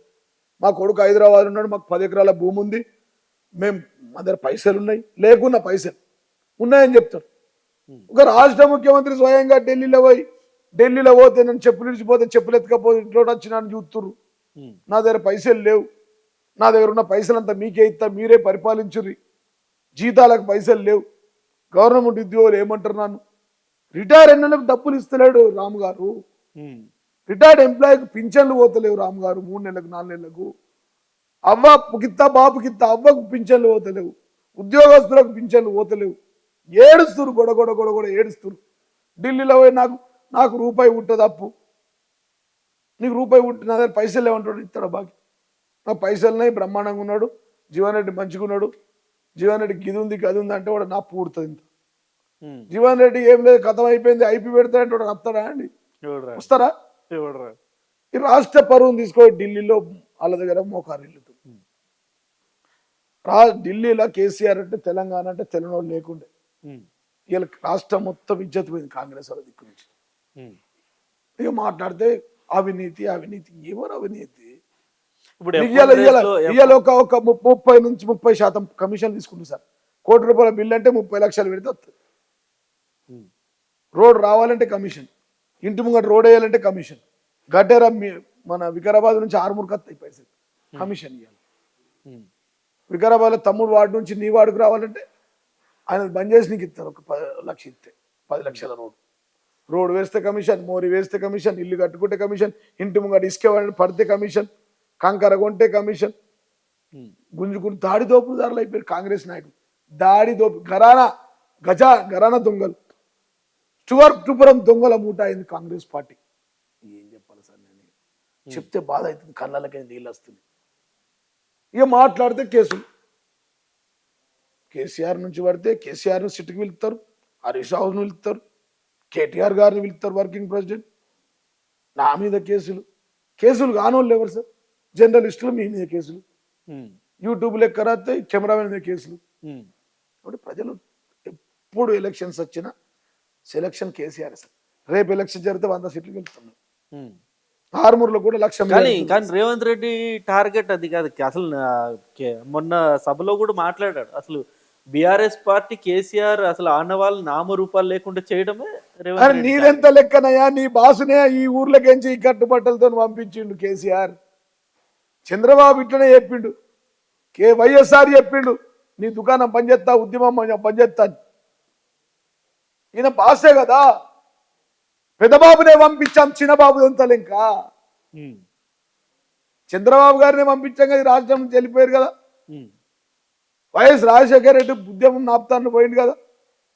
మా కొడుకు హైదరాబాద్ ఉన్నాడు, మాకు 10 ఎకరాల భూమి ఉంది, మా దగ్గర పైసలు ఉన్నాయి, లేకున్నా పైసలు ఉన్నాయని చెప్తారు. ఒక రాష్ట్ర ముఖ్యమంత్రి స్వయంగా ఢిల్లీలో పోతే నన్ను చెప్పులు ఇడిచిపోతే చెప్పులు ఎత్తుకపోతే ఇంట్లో వచ్చి నన్ను చూస్తుర్రు. నా దగ్గర పైసలు లేవు, నా దగ్గర ఉన్న పైసలంతా మీకే ఇస్తా, మీరే పరిపాలించుర్రి, జీతాలకు పైసలు లేవు, గవర్నమెంట్ ఉద్యోగులు ఏమంటారు, నన్ను రిటైర్ అయినందుకు డబ్బులు ఇస్తలేడు రామ్ గారు. రిటైర్డ్ ఎంప్లాయీకి పింఛన్లు పోతలేవు రామ్ గారు, 3 నెలలకు 4 నెలలకు. అవ్వకిత్తా బాపుకిత్తా అవ్వకు పింఛన్లు పోతలేవు, ఉద్యోగస్తులకు పింఛన్లు పోతలేవు. ఏడుస్తురు, గొడగొడ ఏడుస్తురు. ఢిల్లీలో పోయి నాకు రూపాయి ఉంటుంది అప్పు, నీకు రూపాయి ఉంటుంది, నా దగ్గర పైసలు ఏమంటాడు, ఇస్తాడు బాకి. నాకు పైసలున్నాయి, బ్రహ్మాండంగా ఉన్నాడు, జీవన్ రెడ్డి మంచిగా ఉన్నాడు, జీవన్ రెడ్డికి ఇది ఉంది అది ఉంది అంటే కూడా నా పూడుతుంది ఇంత. జీవన్ రెడ్డి ఏం లేదు, కథం అయిపోయింది, ఐపీ పెడతాడంటే వాడు వస్తాడా అండి? వస్తారా? ఈ రాష్ట్ర పరువును తీసుకొని ఢిల్లీలో వాళ్ళ దగ్గర మోకారు వెళ్ళుతుంది. ఢిల్లీలో కేసీఆర్ అంటే తెలంగాణ అంటే తెలంగాణ లేకుండే, వీళ్ళ రాష్ట్రం మొత్తం ఇజ్జత్ పోయింది కాంగ్రెస్ వాళ్ళ దిక్కు నుంచి. ఇక మాట్లాడితే అవినీతి ఏమో అవినీతి. ఇవాళ ఒక 30 నుంచి 30% కమిషన్ తీసుకుంటుంది సార్. ₹1,00,000 బిల్లు అంటే 30 లక్షలు పెడితే వస్తుంది. రోడ్ రావాలంటే కమిషన్, ఇంటి ముంగట రోడ్ వేయాలంటే కమిషన్, గడ్డెర మన వికారాబాద్ నుంచి ఆర్మూర్కి వస్తాయి పైసలు, కమిషన్ ఇవ్వాలి. వికారాబాద్లో తమ్ముడు వార్డు నుంచి నీ వార్డుకు రావాలంటే ఆయన బంద్ చేసి నీకు ఇస్తారు, ఒక 10 లక్షలు ఇస్తే 10 లక్షల రోడ్డు. రోడ్ వేస్తే కమిషన్, మోరి వేస్తే కమిషన్, ఇల్లు కట్టుకుంటే కమిషన్, ఇంటి ముంగట ఇసుక పడితే కమిషన్, కంకర కొంటే కమిషన్. గుంజుకుని దాడి దోపుదారులు అయిపోయారు కాంగ్రెస్ నాయకులు. దాడి దోపు గరానా దొంగలు, టుపురం దొంగల మూట అయింది కాంగ్రెస్ పార్టీ. ఏం చెప్పాలి సార్, నేను చెప్తే బాధ అవుతుంది, కళ్ళకి నీళ్ళు వస్తుంది. ఇక మాట్లాడితే కేసులు, కేసీఆర్ నుంచి పడితే కేసీఆర్ని సిట్టుకు పిలుస్తారు, హరీష్ రావును పిలుస్తారు, కేటీఆర్ గారిని పిలుస్తారు వర్కింగ్ ప్రెసిడెంట్. నా మీద కేసులు కానోళ్ళు ఎవరు సార్? జర్నలిస్టులు మీ మీద కేసులు, యూట్యూబ్ లెక్క రాస్తే కెమెరామెన్ మీద కేసులు. కాబట్టి ప్రజలు ఎప్పుడు ఎలక్షన్స్ వచ్చినా సెలక్షన్ కేసీఆర్ సార్. రేపు ఎలక్షన్ జరిగితే 100 సీట్లు గెలుస్తున్నాం. ఆర్మూర్లో కూడా 1,00,000. కానీ రేవంత్ రెడ్డి టార్గెట్ అది కాదు అసలు. మొన్న సభలో కూడా మాట్లాడాడు, అసలు బీఆర్ఎస్ పార్టీ కేసీఆర్ అసలు ఆనవాళ్ళు నామరూపాలు లేకుండా చేయడమే రేవంత్ రెడ్డి. నీదెంత లెక్కనయ్యా, నీ బాసునే ఈ ఊర్లకెంచి ఈ కట్టుబట్టలతో పంపించిండు కేసీఆర్. చంద్రబాబు ఇట్లనే చెప్పిండు, వైఎస్ఆర్ చెప్పిండు నీ దుకాణం పనిచేస్తా, ఉద్యమం పనిచేస్తా. ఈయన బాసే కదా. పెద్దబాబునే పంపించాం, చిన్నబాబు ఎంత ఇంకా. చంద్రబాబు గారినే పంపించాం కదా, రాష్ట్రం నుంచి వెళ్ళిపోయారు కదా. వైఎస్ రాజశేఖర రెడ్డి ఉద్యమం నాపుతాను పోయింది కదా.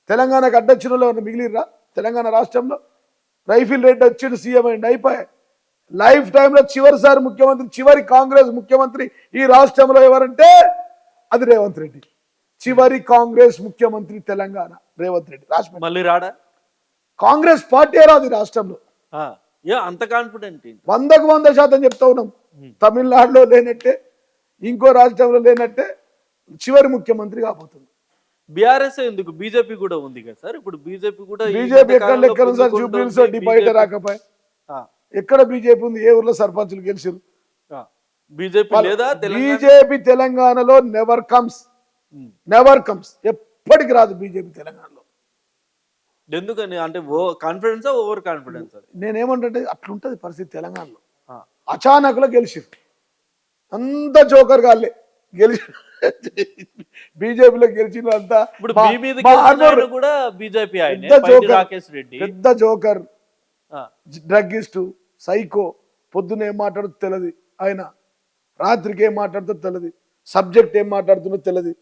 తెలంగాణకు అడ్డొచ్చిన వాళ్ళు మిగిలిర్రా? తెలంగాణ రాష్ట్రంలో రైఫిల్ రెడ్డి వచ్చిండు, సీఎం అయింది, అయిపోయాయి. లైఫ్ టైంలో చివరిసారి ముఖ్యమంత్రి, చివరి కాంగ్రెస్ ముఖ్యమంత్రి ఈ రాష్ట్రంలో ఎవరంటే అది రేవంత్ రెడ్డి. చివరి కాంగ్రెస్ ముఖ్యమంత్రి తెలంగాణ రేవంత్ రెడ్డి. రాష్ట్రం మళ్ళీ రాడా? కాంగ్రెస్ పార్టీ రాదు ఈ రాష్ట్రంలో. అంత కాన్ఫిడెంట్? 100% చెప్తా ఉన్నాం. తమిళనాడులో లేనట్టే, ఇంకో రాష్ట్రంలో లేనట్టే చివరి ముఖ్యమంత్రి కాబోతుంది. బీఆర్ఎస్ ఎందుకు, బీజేపీ కూడా ఉంది కదా సార్. ఇప్పుడు బీజేపీ ఎక్కడ లెక్కలు సార్? జూబ్లీహిల్స్ డిబైట్ రాకపోయి ఎక్కడ బీజేపీ ఉంది? ఏ ఊర్లో సర్పంచులు గెలిచారు? బీజేపీ లేదా? బీజేపీ తెలంగాణలో నెవర్ కమ్స్. ఎప్పటికి రాదు బీజేపీ తెలంగాణలో. ఎందుకని అంటే కాన్ఫిడెన్స్ ఓవర్ కాన్ఫిడెన్స్? నేనేమంటే అట్లుంటది పరిస్థితి తెలంగాణలో. అచానకులో గెలిచారు, అంత జోకర్ గాళ్ళే గెలిచి బీజేపీలో గెలిచిన అంతా పెద్ద జోకర్, డ్రగ్గిస్టు, సైకో. పొద్దున ఏం మాట్లాడుతూ తెలియదు ఆయన, రాత్రికి ఏం మాట్లాడుతూ తెలియదు, సబ్జెక్ట్ ఏం మాట్లాడుతున్నో తెలియదు.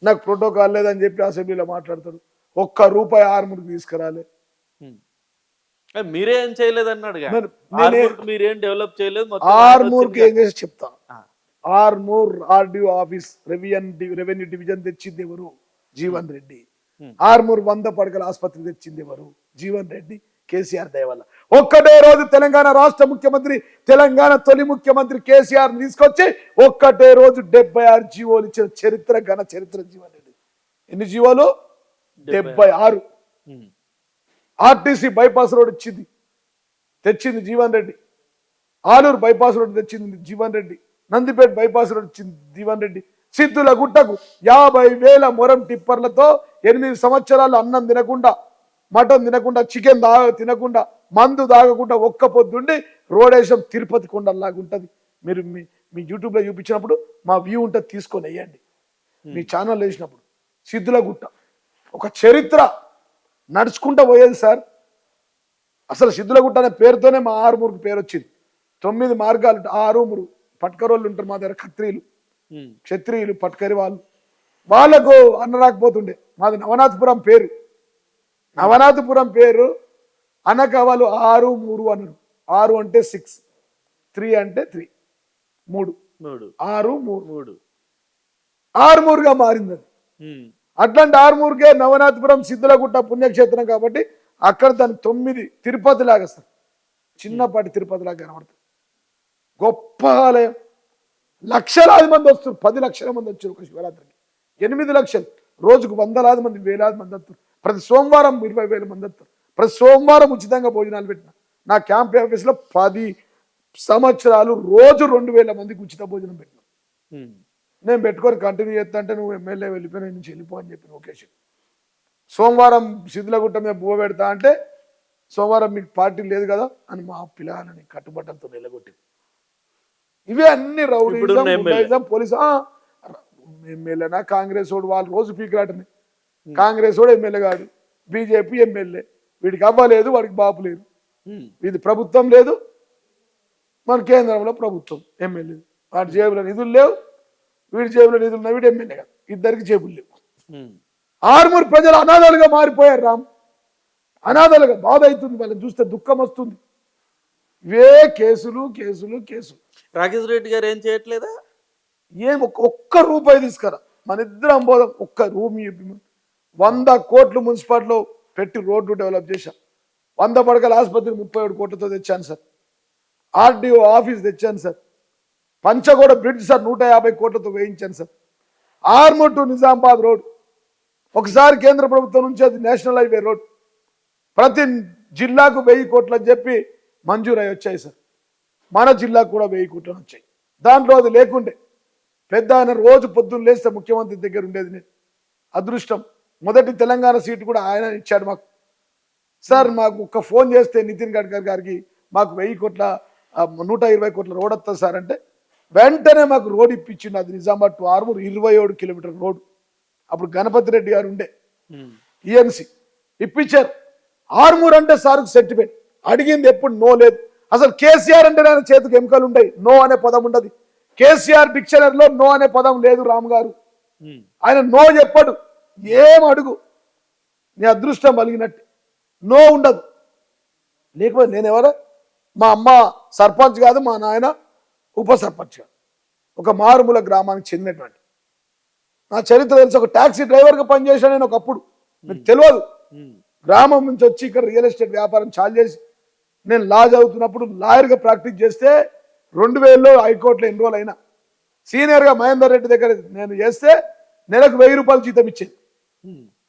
నాకు ప్రోటోకాల్ లేదని చెప్పి అసెంబ్లీలో మాట్లాడతాడు. ₹1 ఆర్మూర్కి తీసుకురాలే. మీరేం చేయలేదన్నాడు, మీరేం డెవలప్ చేయలేదు. ఆర్మూర్కి ఏం చేసి చెప్తా. Armoor RDO office revenue division తెచ్చింది ఎవరు? జీవన్ రెడ్డి. ఆర్మూర్ 100 పడకల ఆసుపత్రి తెచ్చింది ఎవరు? జీవన్ రెడ్డి. కేసీఆర్ దయవల్ల. ఒక్కటే రోజు తెలంగాణ రాష్ట్ర ముఖ్యమంత్రి, తెలంగాణ తొలి ముఖ్యమంత్రి కేసీఆర్ తీసుకొచ్చి ఒక్కటే రోజు 76 జీవోలు ఇచ్చిన చరిత్ర, ఘన చరిత్ర జీవన్ రెడ్డి. ఎన్ని జీవోలు? 76. ఆర్టీసీ బైపాస్ రోడ్ తెచ్చింది జీవన్ రెడ్డి. ఆలూరు బైపాస్ రోడ్ తెచ్చింది జీవన్ రెడ్డి. నందిపేట బైపాస్ రోడ్ వచ్చింది జీవన్ రెడ్డి. సిద్ధుల గుట్టకు 50,000 మొరం టిప్పర్లతో 8 సంవత్సరాలు అన్నం తినకుండా, మటన్ తినకుండా, చికెన్ తినకుండా, మందు తాగకుండా ఒక్క పొద్దుండి రోడేశం తిరుపతి కొండలాగా ఉంటుంది. మీరు మీ యూట్యూబ్లో చూపించినప్పుడు మా వ్యూ ఉంటుంది, తీసుకొని వేయండి. మీ ఛానల్ వేసినప్పుడు సిద్ధుల గుట్ట ఒక చరిత్ర నడుచుకుంటూ పోయేది సార్. అసలు సిద్ధుల గుట్ట అనే పేరుతోనే మా ఆరుమూరుకు పేరు వచ్చింది. 9 మార్గాలు. ఆరుమూరు పట్కరోళ్ళు ఉంటారు మా దగ్గర, క్షత్రియులు పట్కరి వాళ్ళకు అన్న రాకపోతుండే. మాది నవనాథపురం పేరు. నవనాథపురం పేరు అనక వాళ్ళు 6-3 అన్నారు. 6 అంటే 6, 3 అంటే 3, 3, 6-3 ఆరుమూరుగా మారింది అది. అట్లాంటి ఆరుమూరుకే నవనాథపురం సిద్ధులగుట్ట పుణ్యక్షేత్రం కాబట్టి అక్కడ దాన్ని 9 తిరుపతి లాగా సార్, చిన్నపాటి తిరుపతి లాగా కనబడుతుంది. గొప్ప ఆలయం. లక్షలాది మంది వస్తారు. 10 లక్షల మంది వచ్చారు ఒక శివరాత్రికి. 8 లక్షలు. రోజుకు 100,000 మంది, 1,000 మంది వస్తారు. ప్రతి సోమవారం 20,000 మంది వస్తారు. ప్రతి సోమవారం ఉచితంగా భోజనాలు పెట్టిన నా క్యాంప్ ఆఫీస్లో 10 సంవత్సరాలు రోజు 2,000 మందికి ఉచిత భోజనం పెట్టినా. నేను పెట్టుకొని కంటిన్యూ చేస్తా అంటే నువ్వు ఎమ్మెల్యే వెళ్ళిపోయిన నుంచి వెళ్ళిపో అని చెప్పిన ఒకేషన్. సోమవారం సిద్ధులగుట్ట మీద బువ్వ పెడతా అంటే సోమవారం మీకు పార్టీ లేదు కదా అని మా పిల్లలని కట్టుబట్టలతో నిలగొట్టింది. ఇవే అన్ని రౌడీజం, పోలీసు. ఎమ్మెల్యేనా కాంగ్రెస్ వాడు, వాళ్ళు రోజు పీకులాటని. కాంగ్రెస్ వాడు ఎమ్మెల్యే కాడు, బీజేపీ ఎమ్మెల్యే, వీడికి అవ్వలేదు, వాడికి బాపు లేదు. ఉమ్, ఇది ప్రభుత్వం లేదు, మన కేంద్రంలో ప్రభుత్వం ఎమ్మెల్యే. వాడి జేబులో నిధులు లేవు, వీడి జేబులో నిధులు ఉన్నాయి, వీడు ఎమ్మెల్యే కాదు, ఇద్దరికి జేబులు లేవు. ఉమ్, ఆర్మూర్ ప్రజలు అనాథలుగా మారిపోయారు రామ్, అనాథలుగా. బాధ అవుతుంది, వాళ్ళని చూస్తే దుఃఖం వస్తుంది. ఇవే కేసులు కేసులు కేసులు. రాకేష్ రెడ్డి గారు ఏం చేయట్లేదా? ఏం ఒక్క రూపాయి తీసుకురా, మన ఇద్దరం పోదాం. ఒక్క రూమ్ 100 కోట్లు మున్సిపాలిటీలో పెట్టి రోడ్డు డెవలప్ చేశాం. 100 పడకల ఆసుపత్రి 37 కోట్లతో తెచ్చాను సార్. ఆర్డీఓ ఆఫీస్ తెచ్చాను సార్. పంచగూడ బ్రిడ్జ్ సార్ 150 కోట్లతో వేయించాను sir. Armoor to Nizamabad road ఒకసారి కేంద్ర ప్రభుత్వం నుంచి అది నేషనల్ హైవే రోడ్, ప్రతి జిల్లాకు 1000 కోట్లు అని చెప్పి మంజూరై వచ్చాయి సార్. మన జిల్లాకు కూడా 1000 కోట్లు వచ్చాయి. దాంట్లో అది లేకుండే పెద్ద ఆయన రోజు పొద్దున్న లేస్తే ముఖ్యమంత్రి దగ్గర ఉండేది నేను. అదృష్టం మొదటి తెలంగాణ సీటు కూడా ఆయన ఇచ్చాడు మాకు. సార్ మాకు ఒక్క ఫోన్ చేస్తే నితిన్ గడ్కరీ గారికి మాకు 1000 కోట్ల 120 కోట్ల రోడ్ వస్తుంది సార్ అంటే వెంటనే మాకు రోడ్ ఇప్పించిండు. అది Nizamabad to Armoor 27 kilometer road. అప్పుడు గణపతి రెడ్డి గారు ఉండే ఈఎన్సి ఇప్పించారు. ఆర్మూర్ అంటే సార్కు సెంటిమెంట్. అడిగింది ఎప్పుడు నో లేదు. అసలు కేసీఆర్ అంటే ఆయన చేతికి ఎముకలు ఉంటాయి, నో అనే పదం ఉండదు. కేసీఆర్ డిక్షనరీలో నో అనే పదం లేదు రామ్ గారు. ఆయన నో చెప్పడు, ఏం అడుగు నీ అదృష్టం కలిగినట్టు, నో ఉండదు. లేకపోతే నేను ఎవరా, మా అమ్మ సర్పంచ్ కాదు, మా నాయన ఉప సర్పంచ్ కాదు, ఒక మారుమూల గ్రామానికి చెందినటువంటి. నా చరిత్ర తెలిసి ఒక ట్యాక్సీ డ్రైవర్గా పనిచేశాను నేను ఒకప్పుడు, మీకు తెలియదు. గ్రామం నుంచి వచ్చి ఇక్కడ రియల్ ఎస్టేట్ వ్యాపారం చాలు చేసి నేను లా చదువుతున్నప్పుడు లాయర్గా ప్రాక్టీస్ చేస్తే 2000లో హైకోర్టులో ఎన్రోల్ అయినా. సీనియర్గా మహేందర్ రెడ్డి దగ్గర నేను చేస్తే నెలకు 1000 రూపాయలు జీతం ఇచ్చేది.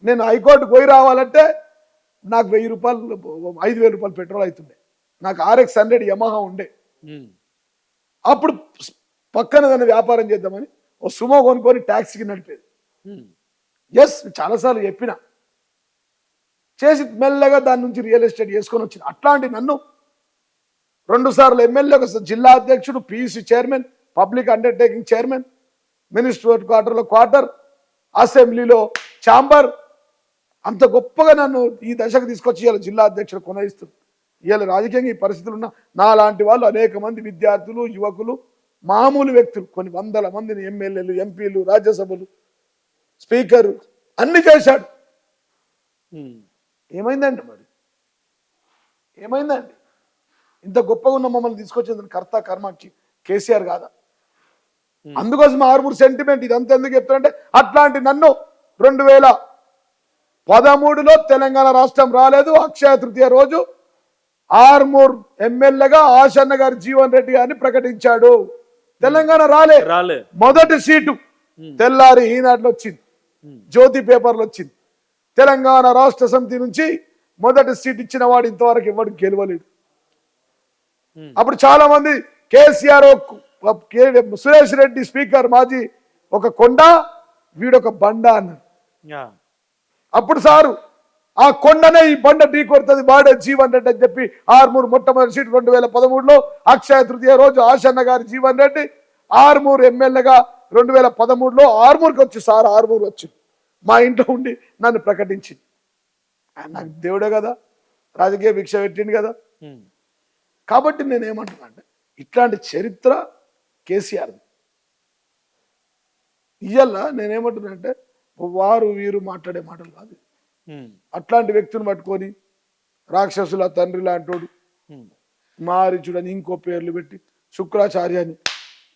నేను హైకోర్టుకు పోయి రావాలంటే నాకు 1000 రూపాయలు 5000 రూపాయలు పెట్రోల్ అవుతుండే. నాకు RX 100 యమహా ఉండే. అప్పుడు పక్కన దాన్ని వ్యాపారం చేద్దామని ఓ సుమో కొనుక్కొని ట్యాక్సీకి నడిపేది. ఎస్ చాలాసార్లు చెప్పిన, చేసి మెల్లగా దాని నుంచి రియల్ ఎస్టేట్ చేసుకొని వచ్చింది. అట్లాంటి నన్ను 2 సార్లు ఎమ్మెల్యే, ఒక జిల్లా అధ్యక్షుడు, PUC chairman, public undertaking chairman, minister క్వార్టర్లో క్వార్టర్, అసెంబ్లీలో ఛాంబర్, అంత గొప్పగా నన్ను ఈ దశకు తీసుకొచ్చి ఇవాళ జిల్లా అధ్యక్షుడు కొనయిస్తుంది. ఇవాళ రాజకీయంగా ఈ పరిస్థితులు ఉన్న నాలాంటి వాళ్ళు అనేక మంది విద్యార్థులు, యువకులు, మామూలు వ్యక్తులు, కొన్ని వందల మందిని ఎమ్మెల్యేలు, ఎంపీలు, రాజ్యసభలు, స్పీకరు అన్ని చేశాడు. ఏమైందండి మరి, ఏమైందండి? ఇంత గొప్పగా ఉన్న మమ్మల్ని తీసుకొచ్చేందుకు కర్త కర్మ కేసీఆర్ కాదా? అందుకోసం ఆర్మూర్ సెంటిమెంట్. ఇదంతా ఎందుకు చెప్తారంటే అట్లాంటి నన్ను 2013లో తెలంగాణ రాష్ట్రం రాలేదు, అక్షయ తృతీయ రోజు ఆర్మూర్ ఎమ్మెల్యేగా ఆశన్న గారి జీవన్ రెడ్డి గారిని ప్రకటించాడు. తెలంగాణ రాలే. మొదటి సీటు తెల్లారి ఈనాడులో వచ్చింది, జ్యోతి పేపర్లో వచ్చింది. తెలంగాణ రాష్ట్ర సమితి నుంచి మొదటి సీట్ ఇచ్చిన వాడు ఇంతవరకు ఎవరు గెలవలేడు. అప్పుడు చాలా మంది కేసీఆర్, సురేష్ రెడ్డి స్పీకర్ మాజీ ఒక కొండ, వీడొక బండ అన్నారు. అప్పుడు సారు ఆ కొండనే ఈ బండ ఢీ కొడుతుంది, వాడే జీవన్ రెడ్డి అని చెప్పి ఆర్మూర్ మొట్టమొదటి సీట్ 2013లో అక్షయ తృతీయ రోజు ఆశన్న గారి జీవన్ రెడ్డి ఆర్మూర్ ఎమ్మెల్యేగా 2013లో ఆర్మూర్కి వచ్చి సార్ ఆర్మూర్ వచ్చి మా ఇంట్లో ఉండి నన్ను ప్రకటించింది. నాకు దేవుడే కదా, రాజకీయ భిక్ష పెట్టింది కదా. కాబట్టి నేనేమంటున్నా అంటే ఇట్లాంటి చరిత్ర కేసీఆర్. ఇయ్యాల నేనేమంటున్నా అంటే వారు వీరు మాట్లాడే మాటలు కాదు. అట్లాంటి వ్యక్తిని పట్టుకొని రాక్షసుల తండ్రి లాంటోడు, మారిచుడని ఇంకో పేర్లు పెట్టి, శుక్రాచార్య అని,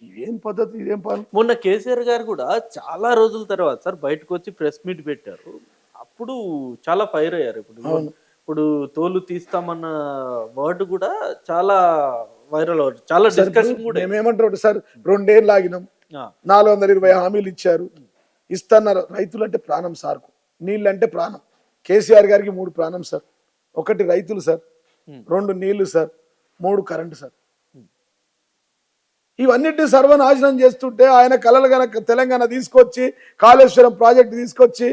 ఇదేం పద్ధతి, ఇదేం పని? మొన్న కేసీఆర్ గారు కూడా చాలా రోజుల తర్వాత సార్ బయటకు వచ్చి ప్రెస్ మీట్ పెట్టారు. అప్పుడు చాలా ఫైర్ అయ్యారు. ఇప్పుడు తోలు తీస్తామన్న వర్డ్ కూడా చాలా వైరల్ అవుతుంది, చాలా డిస్కషన్ కూడా. మేమేమంటారు సార్, 2 ఏళ్ళు ఆగినాం, 420 హామీలు ఇచ్చారు, ఇస్తున్నారు. రైతులు అంటే ప్రాణం సార్కు, నీళ్ళు అంటే ప్రాణం. కేసీఆర్ గారికి 3 ప్రాణం సార్. 1 రైతులు సార్, 2 నీళ్లు సార్, 3 కరెంటు సార్. ఇవన్నిటిని సర్వనాశనం చేస్తుంటే ఆయన కలలు గనక తెలంగాణ తీసుకొచ్చి కాళేశ్వరం ప్రాజెక్టు తీసుకొచ్చి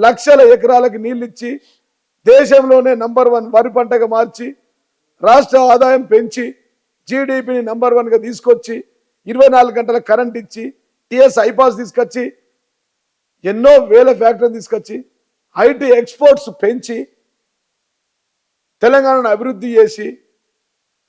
లక్షల ఎకరాలకు నీళ్ళు ఇచ్చి దేశంలోనే నంబర్ 1 వరి పంటగా మార్చి రాష్ట్ర ఆదాయం పెంచి జీడిపిని నంబర్ 1గా తీసుకొచ్చి 24 గంటల కరెంట్ ఇచ్చి టీఎస్ ఐపాస్ తీసుకొచ్చి ఎన్నో వేల ఫ్యాక్టరీలు తీసుకొచ్చి ఐటీ ఎక్స్పోర్ట్స్ పెంచి తెలంగాణను అభివృద్ధి చేసి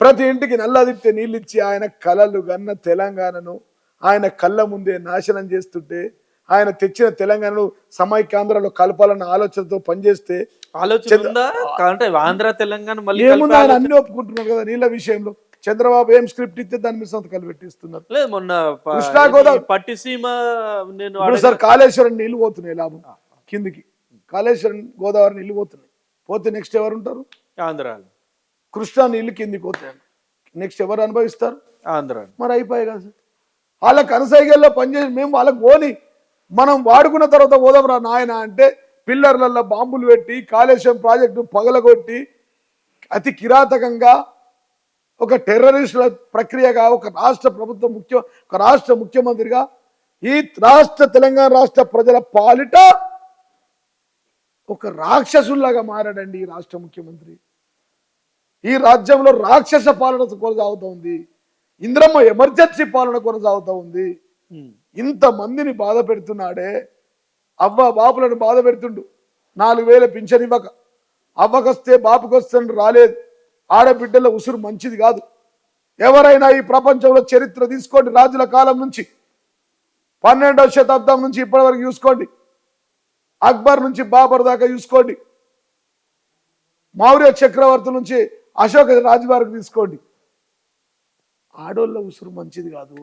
ప్రతి ఇంటికి నల్లదిప్తే నీళ్ళు ఇచ్చి ఆయన కలలు గన్న తెలంగాణను ఆయన కళ్ళ ముందే నాశనం చేస్తుంటే ఆయన తెచ్చిన తెలంగాణను సమైక్యాంధ్రలో కలపాలన్న ఆలోచనతో పనిచేస్తే ఆలోచన ఉందా అంటే ఆంధ్ర తెలంగాణ మళ్ళీ ఏముంది ఆయన అన్ని ఒప్పుకుంటున్నారు కదా నీళ్ళ విషయంలో. చంద్రబాబు ఏం స్క్రిప్ట్ ఇస్తే దాని మీద సంతకాలు పెట్టిస్తున్నారు. లేదు మొన్న కృష్ణా గోదావరి పట్టిసీమ నేను ఇప్పుడు సార్ కాళేశ్వరం నీళ్లు పోతున్నాయి లాభం కిందికి, కాళేశ్వరం గోదావరి నీళ్లు పోతున్నాయి, పోతే నెక్స్ట్ ఎవరు ఉంటారు? ఆంధ్రాలో. కృష్ణా నీళ్లు కిందికి పోతాయి, నెక్స్ట్ ఎవరు అనుభవిస్తారు? ఆంధ్ర. మరి అయిపోయాయి కదా సార్. వాళ్ళకి అనసైగల్లో పనిచేసి మేము వాళ్ళకి పోని మనం వాడుకున్న తర్వాత పోదాం రా నాయన అంటే పిల్లర్లలో బాంబులు పెట్టి కాళేశ్వరం ప్రాజెక్టు పగలగొట్టి అతి కిరాతకంగా ఒక టెర్రరిస్టుల ప్రక్రియగా ఒక రాష్ట్ర ముఖ్యమంత్రిగా ఈ తెలంగాణ రాష్ట్ర ప్రజల పాలిట ఒక రాక్షసుల్లాగా మారాడండి ఈ రాష్ట్ర ముఖ్యమంత్రి. ఈ రాజ్యంలో రాక్షస పాలన కొనసాగుతూ ఉంది, ఇంద్రమ్మ ఎమర్జెన్సీ పాలన కొనసాగుతూ ఉంది. ఇంతమందిని బాధ పెడుతున్నాడే, అవ్వ బాపులను బాధ పెడుతుండు. 4,000 పింఛన్ ఇవ్వక, అవ్వకొస్తే బాపుకొస్తే రాలేదు. ఆడబిడ్డల ఉసురు మంచిది కాదు. ఎవరైనా ఈ ప్రపంచంలో చరిత్ర తీసుకోండి, రాజుల కాలం నుంచి 12వ శతాబ్దం నుంచి ఇప్పటి వరకు చూసుకోండి, అక్బర్ నుంచి బాబర్ దాకా చూసుకోండి, మౌర్య చక్రవర్తి నుంచి అశోక రాజు వరకు తీసుకోండి. ఆడోళ్ళ ఉసురు మంచిది కాదు,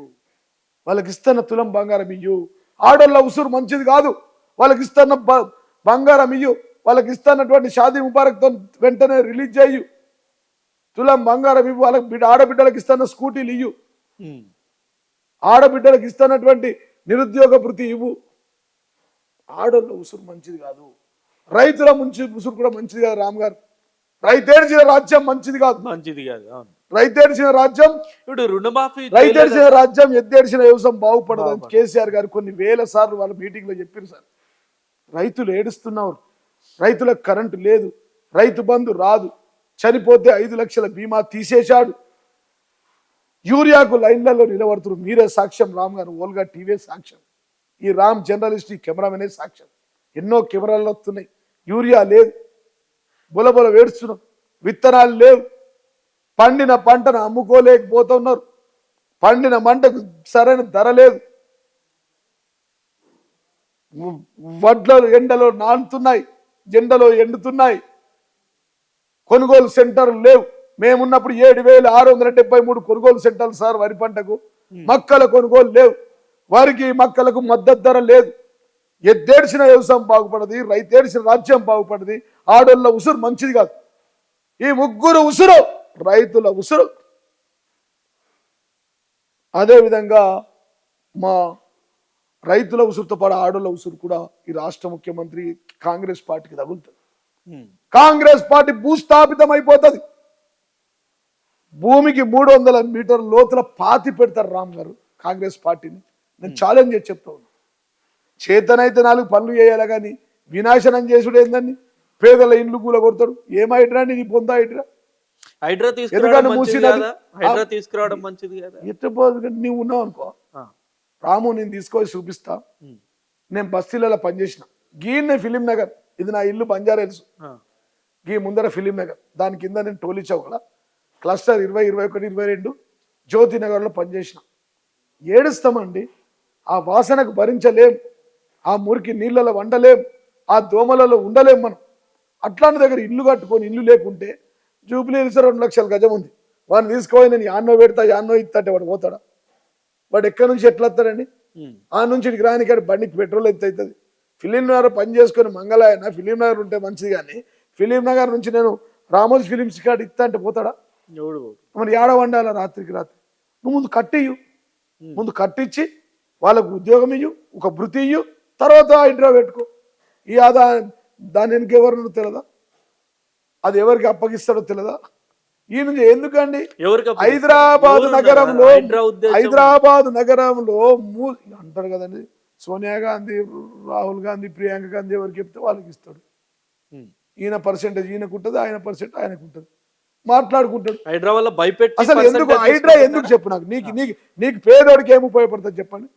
వాళ్ళకి ఇస్తున్న తులం బంగారం ఇయ్యు. ఆడోళ్ళ ఉసురు మంచిది కాదు, వాళ్ళకి ఇస్తున్న బంగారం ఇయ్యు. వాళ్ళకి ఇస్తున్నటువంటి షాదీ ముబారక్తో వెంటనే రిలీజ్ చేయు. తులం బంగారం ఇవ్వు. వాళ్ళకి ఆడబిడ్డలకు ఇస్తున్న స్కూటీలు ఇయ్యు. ఆడబిడ్డలకు ఇస్తున్నటువంటి నిరుద్యోగ భృతి ఇవ్వు. ఆడోళ్ళ ఉసురు మంచిది కాదు, రైతుల ఉసురు కూడా మంచిది కాదు. రామ్ గారు, రైతేడ్చిన రాజ్యం మంచిది కాదు, మంచిది కాదు. రైతేడ్చిన రాజ్యం ఇప్పుడు రుణమాఫీ, రైతేడ్చిన రాజ్యం ఎద్దేడ్చిన వ్యవసాయం బాగుపడదు అని కేసీఆర్ గారు కొన్ని వేల సార్లు వాళ్ళ మీటింగ్ లో చెప్పారు సార్. రైతులు ఏడుస్తున్నారు, రైతులకు కరెంటు లేదు, రైతు బంధు రాదు, చనిపోతే 5 లక్షల బీమా తీసేశాడు, యూరియాకు లైన్లలో నిలబడుతున్నారు. మీరే సాక్ష్యం, రామ్ గారు ఓల్గా టీవీ సాక్ష్యం, ఈ రామ్ జర్నలిస్ట్ ఈ కెమెరామెనే సాక్ష్యం. ఎన్నో కెమెరాలు వస్తున్నాయి, యూరియా లేదు, బులబుల వేడుస్తున్నాం, విత్తనాలు లేవు, పండిన పంటను అమ్ముకోలేకపోతున్నారు, పండిన మంటకు సరైన ధర లేదు, వడ్లు ఎండలో నానుతున్నాయి, ఎండలో ఎండుతున్నాయి, కొనుగోలు సెంటర్లు లేవు. మేమున్నప్పుడు 7,673 కొనుగోలు సెంటర్లు సార్ వరి పంటకు. మక్కల కొనుగోలు లేవు, వరికి మక్కలకు మద్దతు ధర లేదు. ఎద్దేడ్చిన వ్యవసాయం బాగుపడది, రైతేడ్చిన రాజ్యం బాగుపడది. ఆడోళ్ళ ఉసురు మంచిది కాదు. ఈ ముగ్గురు ఉసురు రైతుల ఉసురు. అదేవిధంగా మా రైతుల ఉసురుతో పాటు ఆడోళ్ళ ఉసురు కూడా ఈ రాష్ట్ర ముఖ్యమంత్రి కాంగ్రెస్ పార్టీకి తగులుతుంది. కాంగ్రెస్ పార్టీ భూస్థాపితం అయిపోతుంది. భూమికి 300 మీటర్ల లోతుల పాతి పెడతారు రామ్ గారు కాంగ్రెస్ పార్టీని. నేను ఛాలెంజ్ చేసి చెప్తా ఉన్నా. చేతనైతే 4 పనులు చేయాలి కానీ వినాశనం చేసుడు ఏందని పేదల ఇండ్లు కూల కొడతాడు. ఏం హైడ్రా నీ పొందా హైడ్రా? హైడ్రా తీసుకురావడం మంచిది కదా. ఎట్టపోదు నీవు ఉన్నావు అనుకో, రాము నేను తీసుకొని చూపిస్తా. నేను బస్తీలలో పనిచేసిన, గీనే ఫిలిం నగర్, ఇది నా ఇల్లు బంజారా హిల్స్, గీ ముందర ఫిలిం నగర్, దాని కింద నేను టోలీ చౌకల క్లస్టర్ 20, 21, 22 జ్యోతి నగర్లో పనిచేసిన. ఏడుస్తామండి, ఆ వాసనకు భరించలేం, ఆ మురికి నీళ్ళలో వండలేం, ఆ దోమలలో ఉండలేం మనం. అట్లాంటి దగ్గర ఇల్లు కట్టుకొని ఇల్లు లేకుంటే జూబ్లీ హిల్స్ 2 లక్షల గజం ఉంది, వాడిని తీసుకుపోయి నేను యాన్నో పెడతా యాన్నో ఇస్తా అంటే వాడు పోతాడా? వాడు ఎక్కడి నుంచి ఎట్లా వస్తాడండి? ఆ నుంచి ఇక్కడికి రానికాడు బండికి పెట్రోల్ ఎంత అవుతుంది? ఫిలిం నగర్ పని చేసుకొని మంగళాయన ఫిలిం నగర్ ఉంటే మంచిది, కానీ ఫిలిం నగర్ నుంచి నేను రామోజీ ఫిలిమ్స్ కాడ ఇస్తా అంటే పోతాడా? మరి ఏడ వండాల రాత్రికి రాత్రి? నువ్వు ముందు కట్టియ్యు, ముందు కట్టించి వాళ్ళకు ఉద్యోగం ఇయ్యు, ఒక భృతి ఇయ్యు, తర్వాత హైడ్రా పెట్టుకో. ఈ ఆదాయం దాని వెనక ఎవరు తెలియదా? అది ఎవరికి అప్పగిస్తాడో తెలియదా? ఈ నుంచి ఎందుకండి హైదరాబాద్ నగరంలో అంటారు కదండి, సోనియా గాంధీ, రాహుల్ గాంధీ, ప్రియాంక గాంధీ ఎవరికి చెప్తే వాళ్ళకి ఇస్తాడు. ఈయన పర్సెంటేజ్ ఈయనకు ఉంటుంది, ఆయన పర్సెంట్ ఆయనకు ఉంటుంది, మాట్లాడుకుంటాడు. హైడ్రా వల్ల భయపెట్టి అసలు ఎందుకు హైడ్రా ఎందుకు చెప్పు నాకు? నీకు పేదోడికి ఏమి ఉపయోగపడుతుంది చెప్పండి?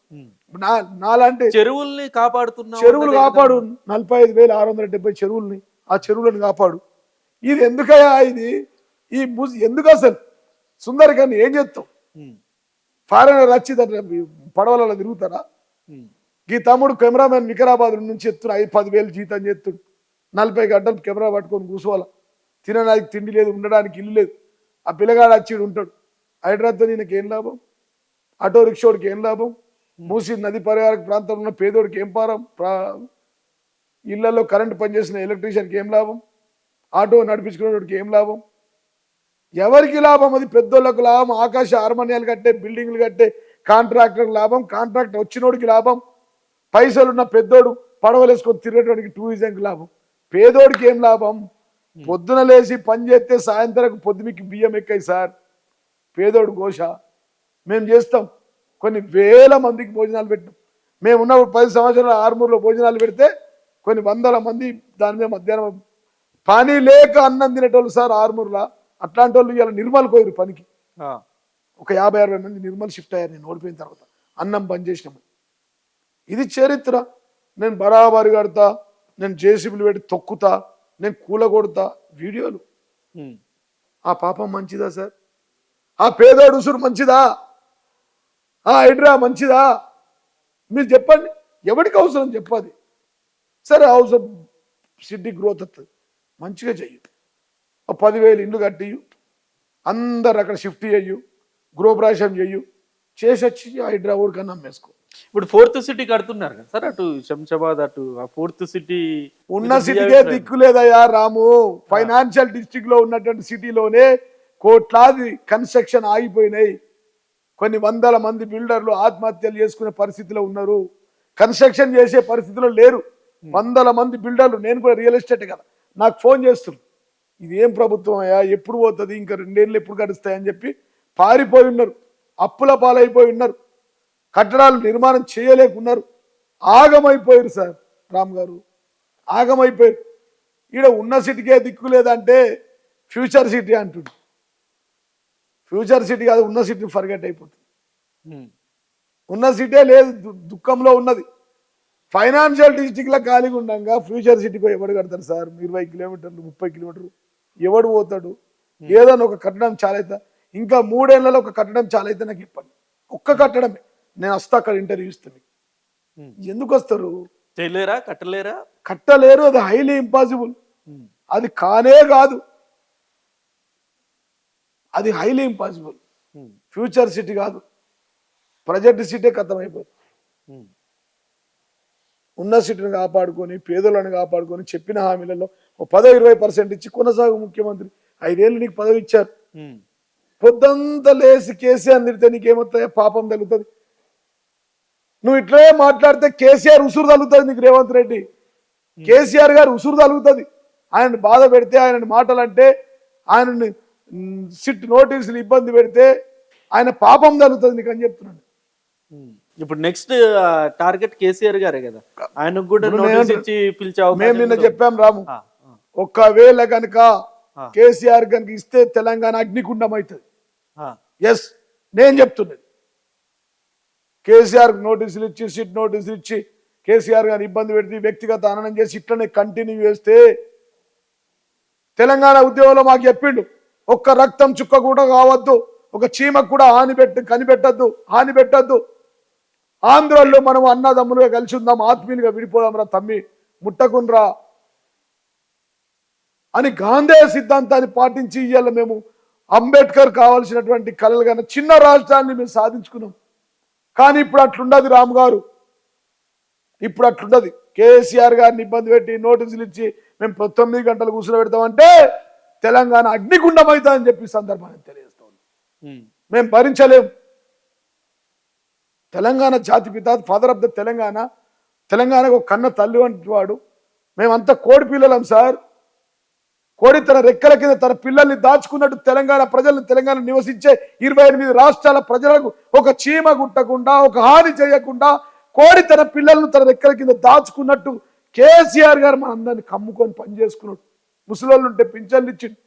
నాలాంటి చెరువుల్ని కాపాడుతున్నా, చెరువులు కాపాడు, 45,670 చెరువుల్ని, ఆ చెరువులను కాపాడు. ఇది ఎందుకయ్యా ఇది ఎందుకు అసలు సుందరికాన్ని ఏం చేస్తాం? ఫారెనర్ వచ్చి పడవలలో తిరుగుతారా? ఈ తమ్ముడు కెమెరామెన్ వికారాబాద్ నుంచి ఎత్తున 10,000 జీతం చేస్తుడు, 40 గంటలు కెమెరా పట్టుకొని కూర్చోవాలి, తినడానికి తిండి లేదు, ఉండడానికి ఇల్లు లేదు. ఆ పిల్లగాడు వచ్చి ఉంటాడు. హైదరాబాద్తో ఈయనకి ఏం లాభం? ఆటో రిక్షోడికి ఏం లాభం? మూసి నది పరివారక ప్రాంతంలో ఉన్న పేదోడికి ఏం ఇళ్లలో కరెంటు పనిచేసిన ఎలక్ట్రీషియన్కి ఏం లాభం? ఆటో నడిపించుకునేవాడికి ఏం లాభం? ఎవరికి లాభం? అది పెద్దోళ్ళకు లాభం, ఆకాశ హార్మోనియాలు కట్టే, బిల్డింగ్లు కట్టే కాంట్రాక్టర్కి లాభం, కాంట్రాక్టర్ వచ్చినోడికి లాభం, పైసలున్న పెద్దోడు పడవలేసుకొని తిరిగేటోడికి టూరిజంకి లాభం. పేదోడికి ఏం లాభం? పొద్దున లేచి పని చేస్తే సాయంత్రం పొద్దుమికి బియ్యం ఎక్కాయి సార్. పేదోడు ఘోష. మేము చేస్తాం, కొన్ని వేల మందికి భోజనాలు పెట్టాం. మేము ఉన్నప్పుడు 10 సంవత్సరాల ఆర్మూర్లో భోజనాలు పెడితే కొన్ని వందల మంది దాని మీద మధ్యాహ్నం పని లేక అన్నం తినేటోళ్ళు సార్ ఆర్మూర్లో. అట్లాంటి వాళ్ళు ఇలా నిర్మల్ పోయారు పనికి. ఒక 50-60 మంది నిర్మల్ షిఫ్ట్ అయ్యారు నేను ఓడిపోయిన తర్వాత, అన్నం బంద్ చేసినాము. ఇది చరిత్ర. నేను బరాబరి కడతా, నేను జేసీబీలు పెట్టి తొక్కుతా, నేను కూలగొడతా, వీడియోలు. ఆ పాపం మంచిదా సార్? ఆ పేదోడు ఉసురు మంచిదా? ఆ హైడ్రా మంచిదా? మీరు చెప్పండి, ఎవరికి అవసరం చెప్పాలి. సరే అవసరం సిటీ గ్రోత్ వస్తుంది, మంచిగా చెయ్యు. 10,000 ఇండ్లు కట్టియు, అందరు అక్కడ షిఫ్ట్ చెయ్యు, గృహప్రవేశం చెయ్యు, చేసొచ్చి హైడ్రా ఊరికన్నా అమ్మేసుకో. ఇప్పుడు 4th సిటీ కడుతున్నారు కదా సార్, అటు శంషాబాద్ అటు 4th సిటీ. ఉన్న సిటీకే దిక్కు లేదయ్యా రాము. ఫైనాన్షియల్ డిస్ట్రిక్ట్ లో ఉన్నటువంటి సిటీలోనే కోట్లాది కన్స్ట్రక్షన్ ఆగిపోయినాయి. కొన్ని వందల మంది బిల్డర్లు ఆత్మహత్యలు చేసుకునే పరిస్థితిలో ఉన్నారు, కన్స్ట్రక్షన్ చేసే పరిస్థితిలో లేరు. వందల మంది బిల్డర్లు, నేను కూడా రియల్ ఎస్టేట్ కదా, నాకు ఫోన్ చేస్తున్నారు, ఇది ఏం ప్రభుత్వం అయ్యా, ఎప్పుడు పోతుంది, ఇంకా 2 ఏళ్ళు ఎప్పుడు గడుస్తాయని చెప్పి పారిపోయి ఉన్నారు, అప్పుల పాలైపోయి ఉన్నారు, కట్టడాలు నిర్మాణం చేయలేకున్నారు, ఆగమైపోయారు సార్. రామ్ గారు ఆగమైపోయారు. ఈడ ఉన్న సిటీకే దిక్కు లేదంటే ఫ్యూచర్ సిటీ అంటుంది. ఫ్యూచర్ సిటీ కాదు, ఉన్న సిటీ ఫర్గెట్ అయిపోతుంది. ఉన్న సిటీ లేదు, దుఃఖంలో ఉన్నది. ఫైనాన్షియల్ డిస్ట్రిక్ట్లో ఖాళీగా ఉండగా ఫ్యూచర్ సిటీకి ఎవడు కడతారు సార్? 20 కిలోమీటర్లు 30 కిలోమీటర్లు ఎవడు పోతాడు? ఏదైనా ఒక కట్టడం చాలైతే, ఇంకా 3 ఏళ్లలో ఒక కట్టడం చాలైతే నాకు చెప్పండి. ఒక్క కట్టడమే, నేను వస్తా అక్కడ ఇంటర్వ్యూ ఇస్తాను. ఎందుకు వస్తారు? చేయలేరా? కట్టలేరా? కట్టలేరు, అది హైలీ ఇంపాసిబుల్. అది కానే కాదు, అది హైలీ ఇంపాసిబుల్. ఫ్యూచర్ సిటీ కాదు, ప్రజెంట్ సిటీ ఖతమైపోతుంది. ఉన్న సిటీని కాపాడుకొని, పేదలను కాపాడుకొని, చెప్పిన హామీలలో 10-20% ఇచ్చి కొనసాగు ముఖ్యమంత్రి. 5 ఏళ్ళు నీకు పదవి ఇచ్చారు, పొద్దంతా లేసి కేసీఆర్ తిడితే నీకేమవుతాయో పాపం తగ్గుతుంది. నువ్వు ఇట్లే మాట్లాడితే కేసీఆర్ ఉసురు తగ్గుతుంది నీకు. రేవంత్ రెడ్డి, కేసీఆర్ గారు ఉసురు తగ్గుతుంది. ఆయనను బాధ పెడితే, ఆయన మాటలు అంటే, ఆయనని సిట్ నోటీసులు ఇబ్బంది పెడితే ఆయన పాపం తగ్గుతుంది నీకు అని చెప్తున్నాను. ఇప్పుడు నెక్స్ట్ టార్గెట్ కేసీఆర్ గారే కదా, ఆయనకు కూడా నోటీస్ ఇచ్చి పిలిచే అవకాశం. మేము నిన్న చెప్పాం రాము, ఒకవేళ కనుక కేసీఆర్ కనుక ఇస్తే తెలంగాణ అగ్నికుండం అవుతుంది. ఎస్, నేను చెప్తున్నాను. కేసీఆర్ నోటీసులు ఇచ్చి, సిట్ నోటీసులు ఇచ్చి కేసీఆర్ గారిని ఇబ్బంది పెడితే, వ్యక్తిగత హననం చేసి ఇట్లనే కంటిన్యూ చేస్తే, తెలంగాణ ఉద్యమంలో మాకు చెప్పిండు, ఒక్క రక్తం చుక్క కూడా కావద్దు, ఒక చీమకు కూడా హాని పెట్టద్దు, ఆంధ్రలో మనం అన్నదమ్ములుగా కలిసి ఉందాం, ఆత్మీయులుగా విడిపోదాం రా తమ్మి, ముట్టకుండ్రా అని గాంధేయ సిద్ధాంతాన్ని పాటించి ఇవాళ మేము అంబేద్కర్ కావాల్సినటువంటి కలలు కన్నా చిన్న రాష్ట్రాన్ని మేము సాధించుకున్నాం. కానీ ఇప్పుడు అట్లుండదు రామ్ గారు, ఇప్పుడు అట్లుండదు. కేసీఆర్ గారిని ఇబ్బంది పెట్టి నోటీసులు ఇచ్చి మేము 9 గంటలు కూర్చొని పెడతామంటే తెలంగాణ అగ్నిగుండం అవుతుందని చెప్పి సందర్భాన్ని తెలియజేస్తాం. మేము భరించలేము. తెలంగాణ జాతిపిత, ఫాదర్ ఆఫ్ ద తెలంగాణకు ఒక కన్న తల్లి వంటి వాడు. మేమంతా కోడి పిల్లలం సార్. కోడి తన రెక్కల కింద తన పిల్లల్ని దాచుకున్నట్టు తెలంగాణ ప్రజలను, తెలంగాణ నివసించే 28 రాష్ట్రాల ప్రజలకు ఒక చీమ గుట్టకుండా, ఒక హాని చేయకుండా కోడి తన పిల్లలను తన రెక్కల కింద దాచుకున్నట్టు కేసీఆర్ గారు మన అందరిని కమ్ముకొని పని చేసుకున్నాడు. ముసలోళ్ళు ఉంటే పింఛన్లు ఇచ్చిండు,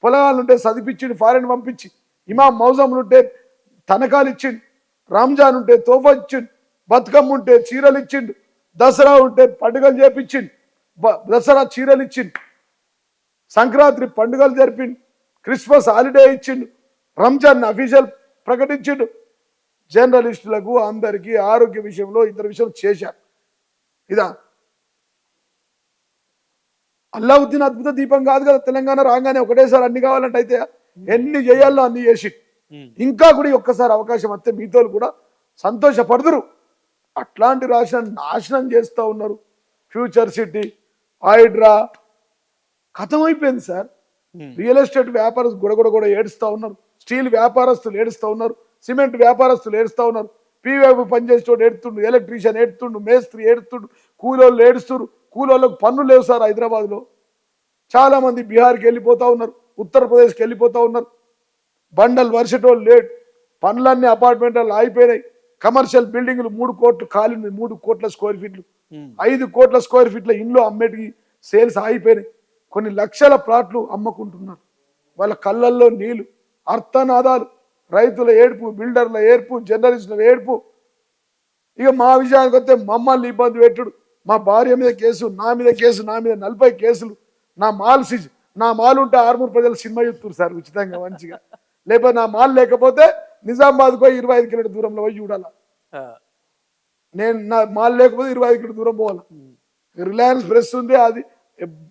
పొలాలు ఉంటే చదివించిండు, ఫారెన్ పంపించి, ఇమాం మౌజములు ఉంటే తనఖాలు ఇచ్చిండు, రంజాన్ ఉంటే తోఫా ఇచ్చిండు, బతుకమ్మ ఉంటే చీరలు ఇచ్చిండు, దసరా ఉంటే పండుగలు చేపించిండు, దసరా చీరలు ఇచ్చిండు. సంక్రాంతి పండుగలు జరిపిండు, క్రిస్మస్ హాలిడే ఇచ్చిండు, రంజాన్ అఫీషియల్ ప్రకటించిండు. జర్నలిస్టులకు అందరికీ ఆరోగ్య విషయంలో ఇతర విషయం చేశారు. ఇదా అల్లావుద్దీన్ అద్భుత దీపం కాదు కదా. తెలంగాణ రాగానే ఒకటేసారి అన్ని కావాలంటే అయితే ఎన్ని చేయాలో అన్ని చేసి ఇంకా కూడా ఒక్కసారి అవకాశం వస్తే మీతో కూడా సంతోషపడదురు. అట్లాంటి రాష్ట్రాన్ని నాశనం చేస్తూ ఉన్నారు. ఫ్యూచర్ సిటీ, హైడ్రా కథమైపోయింది సార్. రియల్ ఎస్టేట్ వ్యాపారస్తులు కూడా ఏడుస్తూ ఉన్నారు, స్టీల్ వ్యాపారస్తులు ఏడుస్తూ ఉన్నారు, సిమెంట్ వ్యాపారస్తులు ఏడుస్తూ ఉన్నారు, పీవీఐ పనిచేసేటోడు ఏడుతుండు, ఎలక్ట్రీషియన్ ఏడుతుండు, మేస్త్రి ఏడుతుండు, కూలోళ్ళు ఏడుస్తున్నారు. కూలోళ్ళకు పన్నులు లేవు సార్. హైదరాబాద్లో చాలా మంది బీహార్కి వెళ్ళిపోతూ ఉన్నారు, ఉత్తరప్రదేశ్కి వెళ్ళిపోతూ ఉన్నారు. బండలు వర్షటోళ్ళు లేడు, పనులన్నీ అపార్ట్మెంట్లు అయిపోయినాయి. కమర్షియల్ బిల్డింగ్లు 3 కోట్లు ఖాళీ, 3 కోట్ల స్క్వేర్ ఫీట్లు, 5 కోట్ల స్క్వేర్ ఫీట్ల ఇండ్లు అమ్మేటికి సేల్స్ ఆగిపోయినాయి. కొన్ని లక్షల ప్లాట్లు అమ్ముకుంటున్నారు. వాళ్ళ కళ్ళల్లో నీళ్లు, అర్థనాదాలు, రైతుల ఏడుపు, బిల్డర్ల ఏడుపు, జర్నలిస్టుల ఏడుపు. ఇక మా విషయానికి వస్తే మమ్మల్ని ఇబ్బంది పెట్టుడు, మా భార్య మీద కేసు, నా మీద కేసు, నా మీద 40 కేసులు, నా మాల్ సిజ్, నా మాల్ ఉంటే ఆర్మూర్ ప్రజలు సినిమా చూస్తారు సార్ ఉచితంగా మంచిగా. లేకపోతే నా మాల్ లేకపోతే నిజామాబాద్కు పోయి 25 కిలోమీటర్ దూరంలో పోయి చూడాలా. నేను నా మాల్ లేకపోతే 25 కిలోమీటర్ దూరం పోవాలి. రిలయన్స్ ప్రెస్ ఉంది, అది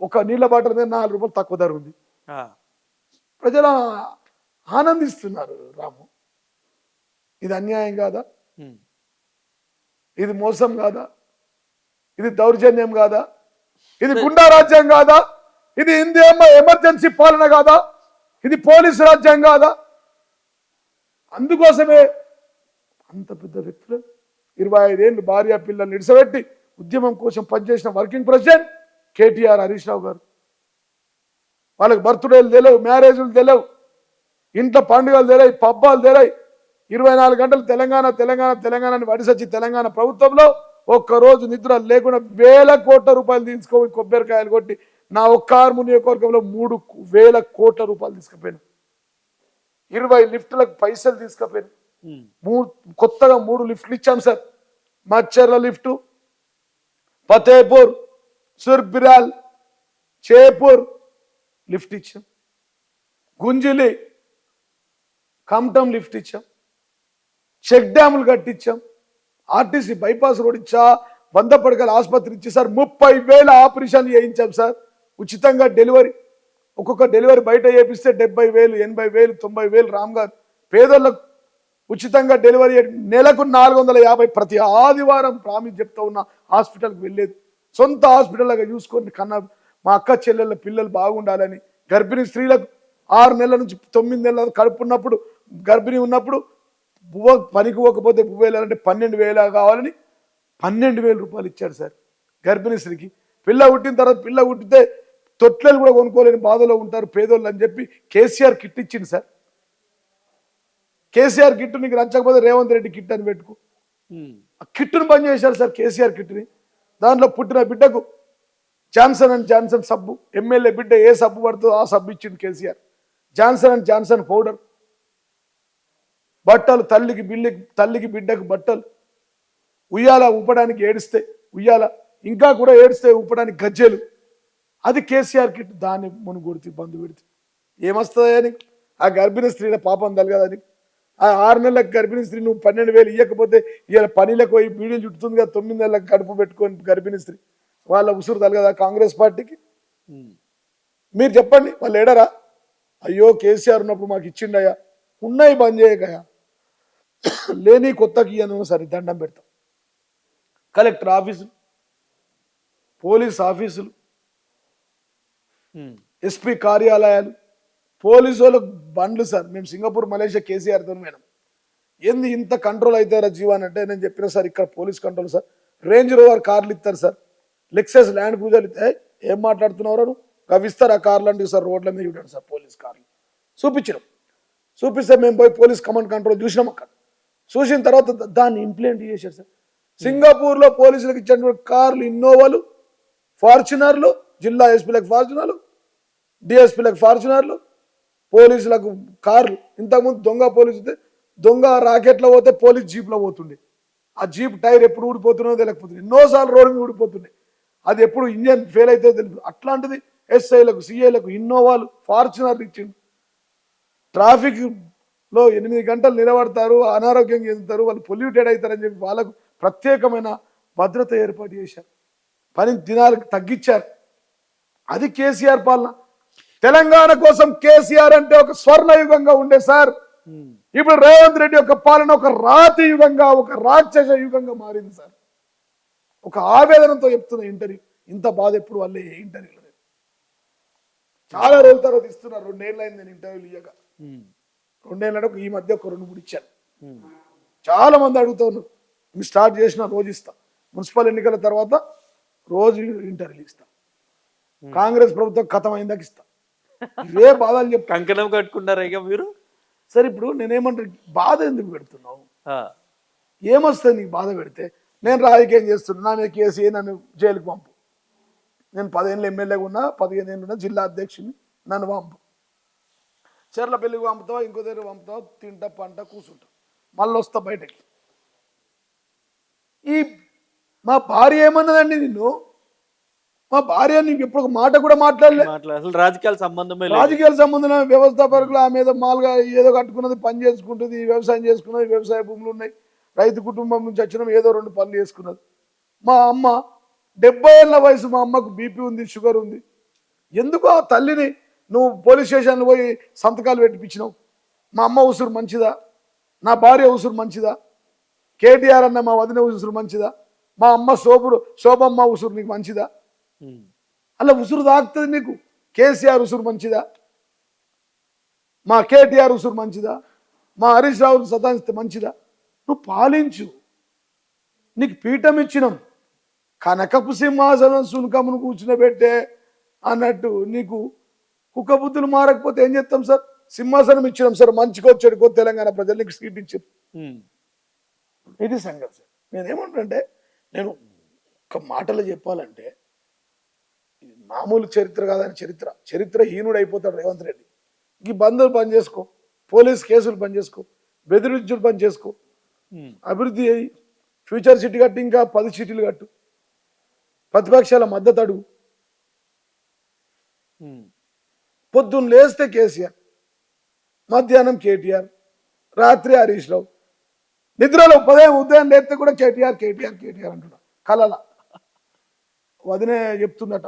ఒక నీళ్ళ బాటల మీద 4 రూపాయలు తక్కువ ధర ఉంది. ప్రజలు ఆనందిస్తున్నారు. రాము, ఇది అన్యాయం కాదా? ఇది మోసం కాదా? ఇది దౌర్జన్యం కాదా? ఇది గుండా రాజ్యం కాదా? ఇది ఇండియా ఎమర్జెన్సీ పాలన కాదా? ఇది పోలీసు రాజ్యం కాదా? అందుకోసమే అంత పెద్ద వ్యక్తులు 25 ఏళ్ళు భార్య పిల్లల్ని ఇడిసబెట్టి ఉద్యమం కోసం పనిచేసిన వర్కింగ్ ప్రెసిడెంట్ కేటీఆర్ హరీష్ రావు గారు. వాళ్ళకి బర్త్డేలు తెలియవు, మ్యారేజ్లు తెలియవు, ఇంట్లో పండుగలు తెలియవు, పబ్బాలు తెలియవు. 24 గంటలు తెలంగాణ తెలంగాణ తెలంగాణని వడిసొచ్చి తెలంగాణ ప్రభుత్వంలో ఒక్కరోజు నిద్ర లేకుండా వేల కోట్ల రూపాయలు తీసుకొని కొబ్బరికాయలు కొట్టి నా ఒక్క ఆర్మూర్ నియోజకవర్గంలో 3,000 కోట్ల రూపాయలు తీసుకుపోయాను. 20 లిఫ్టులకు పైసలు తీసుకుపోయాను. కొత్తగా 3 లిఫ్ట్లు ఇచ్చాం sir. Macharla lift, Fatehpur, Surbiral, Chepur lift ఇచ్చాం. గుంజిలి, కమ్టం లిఫ్ట్ ఇచ్చాం. చెక్ డ్యాములు కట్టించాం. ఆర్టీసీ బైపాస్ రోడ్ ఇచ్చా, 100 పడకల ఆసుపత్రి ఇచ్చి సార్ 30,000 ఆపరేషన్లు చేయించాం సార్. ఉచితంగా డెలివరీ, ఒక్కొక్క డెలివరీ బయట చేపిస్తే 70,000, 80,000, 90,000. రామ్ గారు పేదోళ్ళకు ఉచితంగా డెలివరీ, నెలకు 450 ప్రతి ఆదివారం ప్రామిస్ చెప్తా ఉన్న హాస్పిటల్కి వెళ్ళేది. సొంత హాస్పిటల్ లాగా చూసుకొని కన్నా మా అక్క చెల్లెళ్ళ పిల్లలు బాగుండాలని, గర్భిణీ స్త్రీలకు 6 నెలల నుంచి 9 నెలల కడుపున్నప్పుడు, గర్భిణీ ఉన్నప్పుడు పనికి పోకపోతే పువ్వు వెళ్ళాలంటే 12,000 కావాలని 12,000 రూపాయలు ఇచ్చారు సార్ గర్భిణీ స్త్రీకి. పిల్ల పుట్టిన తర్వాత పిల్ల పుట్టితే తొట్లలు కూడా కొనుక్కోలేని బాధలో ఉంటారు పేదోళ్ళు అని చెప్పి కేసీఆర్ కిట్ ఇచ్చింది సార్. కేసీఆర్ కిట్ నీకు నచ్చకపోతే రేవంత్ రెడ్డి కిట్ అని పెట్టుకో. ఆ కిట్టును బంద్ చేశారు సార్, కేసీఆర్ కిట్ని. దాంట్లో పుట్టిన బిడ్డకు జాన్సన్ అండ్ జాన్సన్ సబ్బు, ఎమ్మెల్యే బిడ్డ ఏ సబ్బు పడుతుందో ఆ సబ్బు ఇచ్చింది KCR. Johnson and Johnson powder, బట్టలు, తల్లికి బిడ్డకు బట్టలు, ఉయ్యాల ఊపడానికి ఏడిస్తే ఉయ్యాల, ఇంకా కూడా ఏడిస్తే ఊపడానికి గజ్జెలు. అది కేసీఆర్ కిట్. దాన్ని మునుగొడితే బంధు పెడితే ఏమొస్తుందని ఆ గర్భిణీ స్త్రీల పాపం తలగదని. ఆ 6 నెలలకు గర్భిణీ స్త్రీ నువ్వు 12,000 ఇవ్వకపోతే ఇవాళ పనిలకు పోయి బీడీలు చుట్టుతుంది కదా, 9 నెలలకు కడుపు పెట్టుకొని గర్భిణీ స్త్రీ, వాళ్ళ ఉసురు తలగదా కాంగ్రెస్ పార్టీకి? మీరు చెప్పండి, వాళ్ళు ఏడరా? అయ్యో కేసీఆర్ ఉన్నప్పుడు మాకు ఇచ్చిండయా, ఉన్నాయి బంద్ చేయకయా, లేని కొత్తకి ఇయ్యను సరే దండం పెడతాం. కలెక్టర్ ఆఫీసులు, పోలీస్ ఆఫీసులు, ఎస్పీ కార్యాలయాలు, పోలీసు వాళ్ళకు బండ్లు సార్. మేము సింగపూర్, మలేషియా కేసీఆర్తో మేడం ఏంది ఇంత కంట్రోల్ అవుతారా జీవాన్ అంటే, నేను చెప్పిన సార్ ఇక్కడ police control sir. Range rover కార్లు ఇస్తారు సార్, లెక్సస్ ల్యాండ్ క్రూజర్లు ఇస్తే ఏం మాట్లాడుతున్నారో నువ్వు, అవి ఇస్తారు ఆ కార్లు అంటే సార్. రోడ్ల మీద చూడండి సార్ పోలీస్ కార్లు చూపించడం, చూపిస్తే మేము పోయి పోలీస్ కమాండ్ కంట్రోల్ చూసినాం. అక్కడ చూసిన తర్వాత దాన్ని ఇంప్లిమెంట్ చేశారు సార్. సింగపూర్లో పోలీసులకు ఇచ్చినటువంటి కార్లు ఇన్నోవాలు, ఫార్చునర్లు, జిల్లా ఎస్పీలకు ఫార్చునర్లు, డిఎస్పీలకు ఫార్చునర్లు, పోలీసులకు కార్లు. ఇంతకుముందు దొంగ పోలీసు దొంగ రాకెట్లో పోతే పోలీస్ జీప్లో పోతుండే, ఆ జీప్ టైర్ ఎప్పుడు ఊడిపోతున్నదో తెలియకపోతుంది, ఎన్నోసార్లు రోడ్డు మీద ఊడిపోతుండే, అది ఎప్పుడు ఇంజన్ ఫెయిల్ అవుతుందో తెలియదు. అట్లాంటిది ఎస్ఐలకు సిఐలకు ఇన్నోవాలు ఫార్చునర్ ఇచ్చిండు. ట్రాఫిక్ లో 8 గంటలు నిలబడతారు, అనారోగ్యం చెందుతారు, వాళ్ళు పొల్యూటెడ్ అవుతారని చెప్పి వాళ్ళకు ప్రత్యేకమైన భద్రత ఏర్పాటు చేశారు, పని దినాలకు తగ్గించారు. అది కేసీఆర్ పాలన. తెలంగాణ కోసం కేసీఆర్ అంటే ఒక స్వర్ణయుగంగా ఉండే సార్. ఇప్పుడు రేవంత్ రెడ్డి యొక్క పాలన ఒక రాతి యుగంగా, ఒక రాక్షస యుగంగా మారింది సార్. ఒక ఆవేదనతో చెప్తున్న ఇంటర్వ్యూ, ఇంత బాధ ఎప్పుడు వాళ్ళే ఇంటర్వ్యూలో చాలా రోజుల తర్వాత ఇస్తున్నారు. 2 ఏళ్ళు అయింది నేను ఇంటర్వ్యూలు ఇయ్యగా. 2 ఏళ్ళ ఈ మధ్య ఒక 2-3 ఇచ్చాను. చాలా మంది అడుగుతాను, మీరు స్టార్ట్ చేసిన రోజు ఇస్తా, మున్సిపల్ ఎన్నికల తర్వాత రోజు ఇంటర్వ్యూలు ఇస్తా, కాంగ్రెస్ ప్రభుత్వం కథమైందాక ఇస్తా. ఇవే బాధలు చెప్తా. కంకణం కట్టుకున్నారా ఇక మీరు? సరే ఇప్పుడు నేనేమంటాను, బాధ ఎందుకు పెడుతున్నావు? ఏమొస్తుంది నీకు బాధ పెడితే? నేను రాజకీయం చేస్తున్నా, నా మీద కేసు నన్ను జైలుకి పంపు. నేను 10 ఏళ్ళు ఎమ్మెల్యేగా ఉన్నా, 15 ఏళ్ళు ఉన్నా, జిల్లా అధ్యక్షుని, నన్ను పంపు. చర్ల పెళ్ళికి పంపుతావు, ఇంకో దగ్గర పంపుతావు, తింటా పంట కూర్చుంటా, మళ్ళీ వస్తా బయటకి. ఈ మా భార్య ఏమన్నదండి నిన్ను? మా భార్య నీకు ఎప్పుడు ఒక మాట కూడా మాట్లాడలే. అసలు రాజకీయాల సంబంధమే లేదు. రాజకీయాల సంబంధం వ్యవస్థాపకులు ఆమె ఏదో మామూలుగా ఏదో కట్టుకున్నది, పని చేసుకుంటుంది, వ్యవసాయం చేసుకున్నది, వ్యవసాయ భూములు ఉన్నాయి, రైతు కుటుంబం నుంచి వచ్చిన ఏదో 2 పనులు చేసుకున్నది. మా అమ్మ 70 ఏళ్ళ వయసు, మా అమ్మకు బీపీ ఉంది, షుగర్ ఉంది. ఎందుకు ఆ తల్లిని నువ్వు పోలీస్ స్టేషన్లో పోయి సంతకాలు పెట్టిపించినావు? మా అమ్మ ఉసురు మంచిదా? నా భార్య ఉసురు మంచిదా? కేటీఆర్ అన్న మా వదిన ఉసురు మంచిదా? మా అమ్మ శోభమ్మ ఉసురు నీకు మంచిదా? అలా ఉసురు తాకుతుంది నీకు. కేసీఆర్ ఉసురు మంచిదా? మా కేటీఆర్ ఉసురు మంచిదా? మా హరీష్ రావు సతాయిస్తే మంచిదా? నువ్వు పాలించు, నీకు పీఠం ఇచ్చినాం, కనకపు సింహాసనం సునకమును కూర్చునబెట్టే అన్నట్టు నీకు కుక్క బుద్ధులు మారకపోతే ఏం చేస్తాం సార్? సింహాసనం ఇచ్చినాం సార్, మంచికో చెడుకో తెలంగాణ ప్రజలు నీకు సీట్ ఇచ్చారు. ఇది సంగతి సార్. నేనేమంటానంటే, నేను ఒక మాటలో చెప్పాలంటే, ఇది మామూలు చరిత్ర కాదని చరిత్ర హీనుడు అయిపోతాడు రేవంత్ రెడ్డి. ఈ బంధువులు పని చేసుకో, పోలీస్ కేసులు పని చేసుకో, బెదిరించుడు పని చేసుకో, అభివృద్ధి అయ్యి ఫ్యూచర్ సిటీ కట్టి ఇంకా 10 సిటీలు కట్టు, ప్రతిపక్షాల మద్దతు అడుగు. పొద్దున్న లేస్తే కేసీఆర్, మధ్యాహ్నం కేటీఆర్, రాత్రి హరీష్ రావు, నిద్రలో ఉదయం లేస్తే కూడా కేటీఆర్ కేటీఆర్ కేటీఆర్ అంటున్నా కలల. వదినే చెప్తుందట,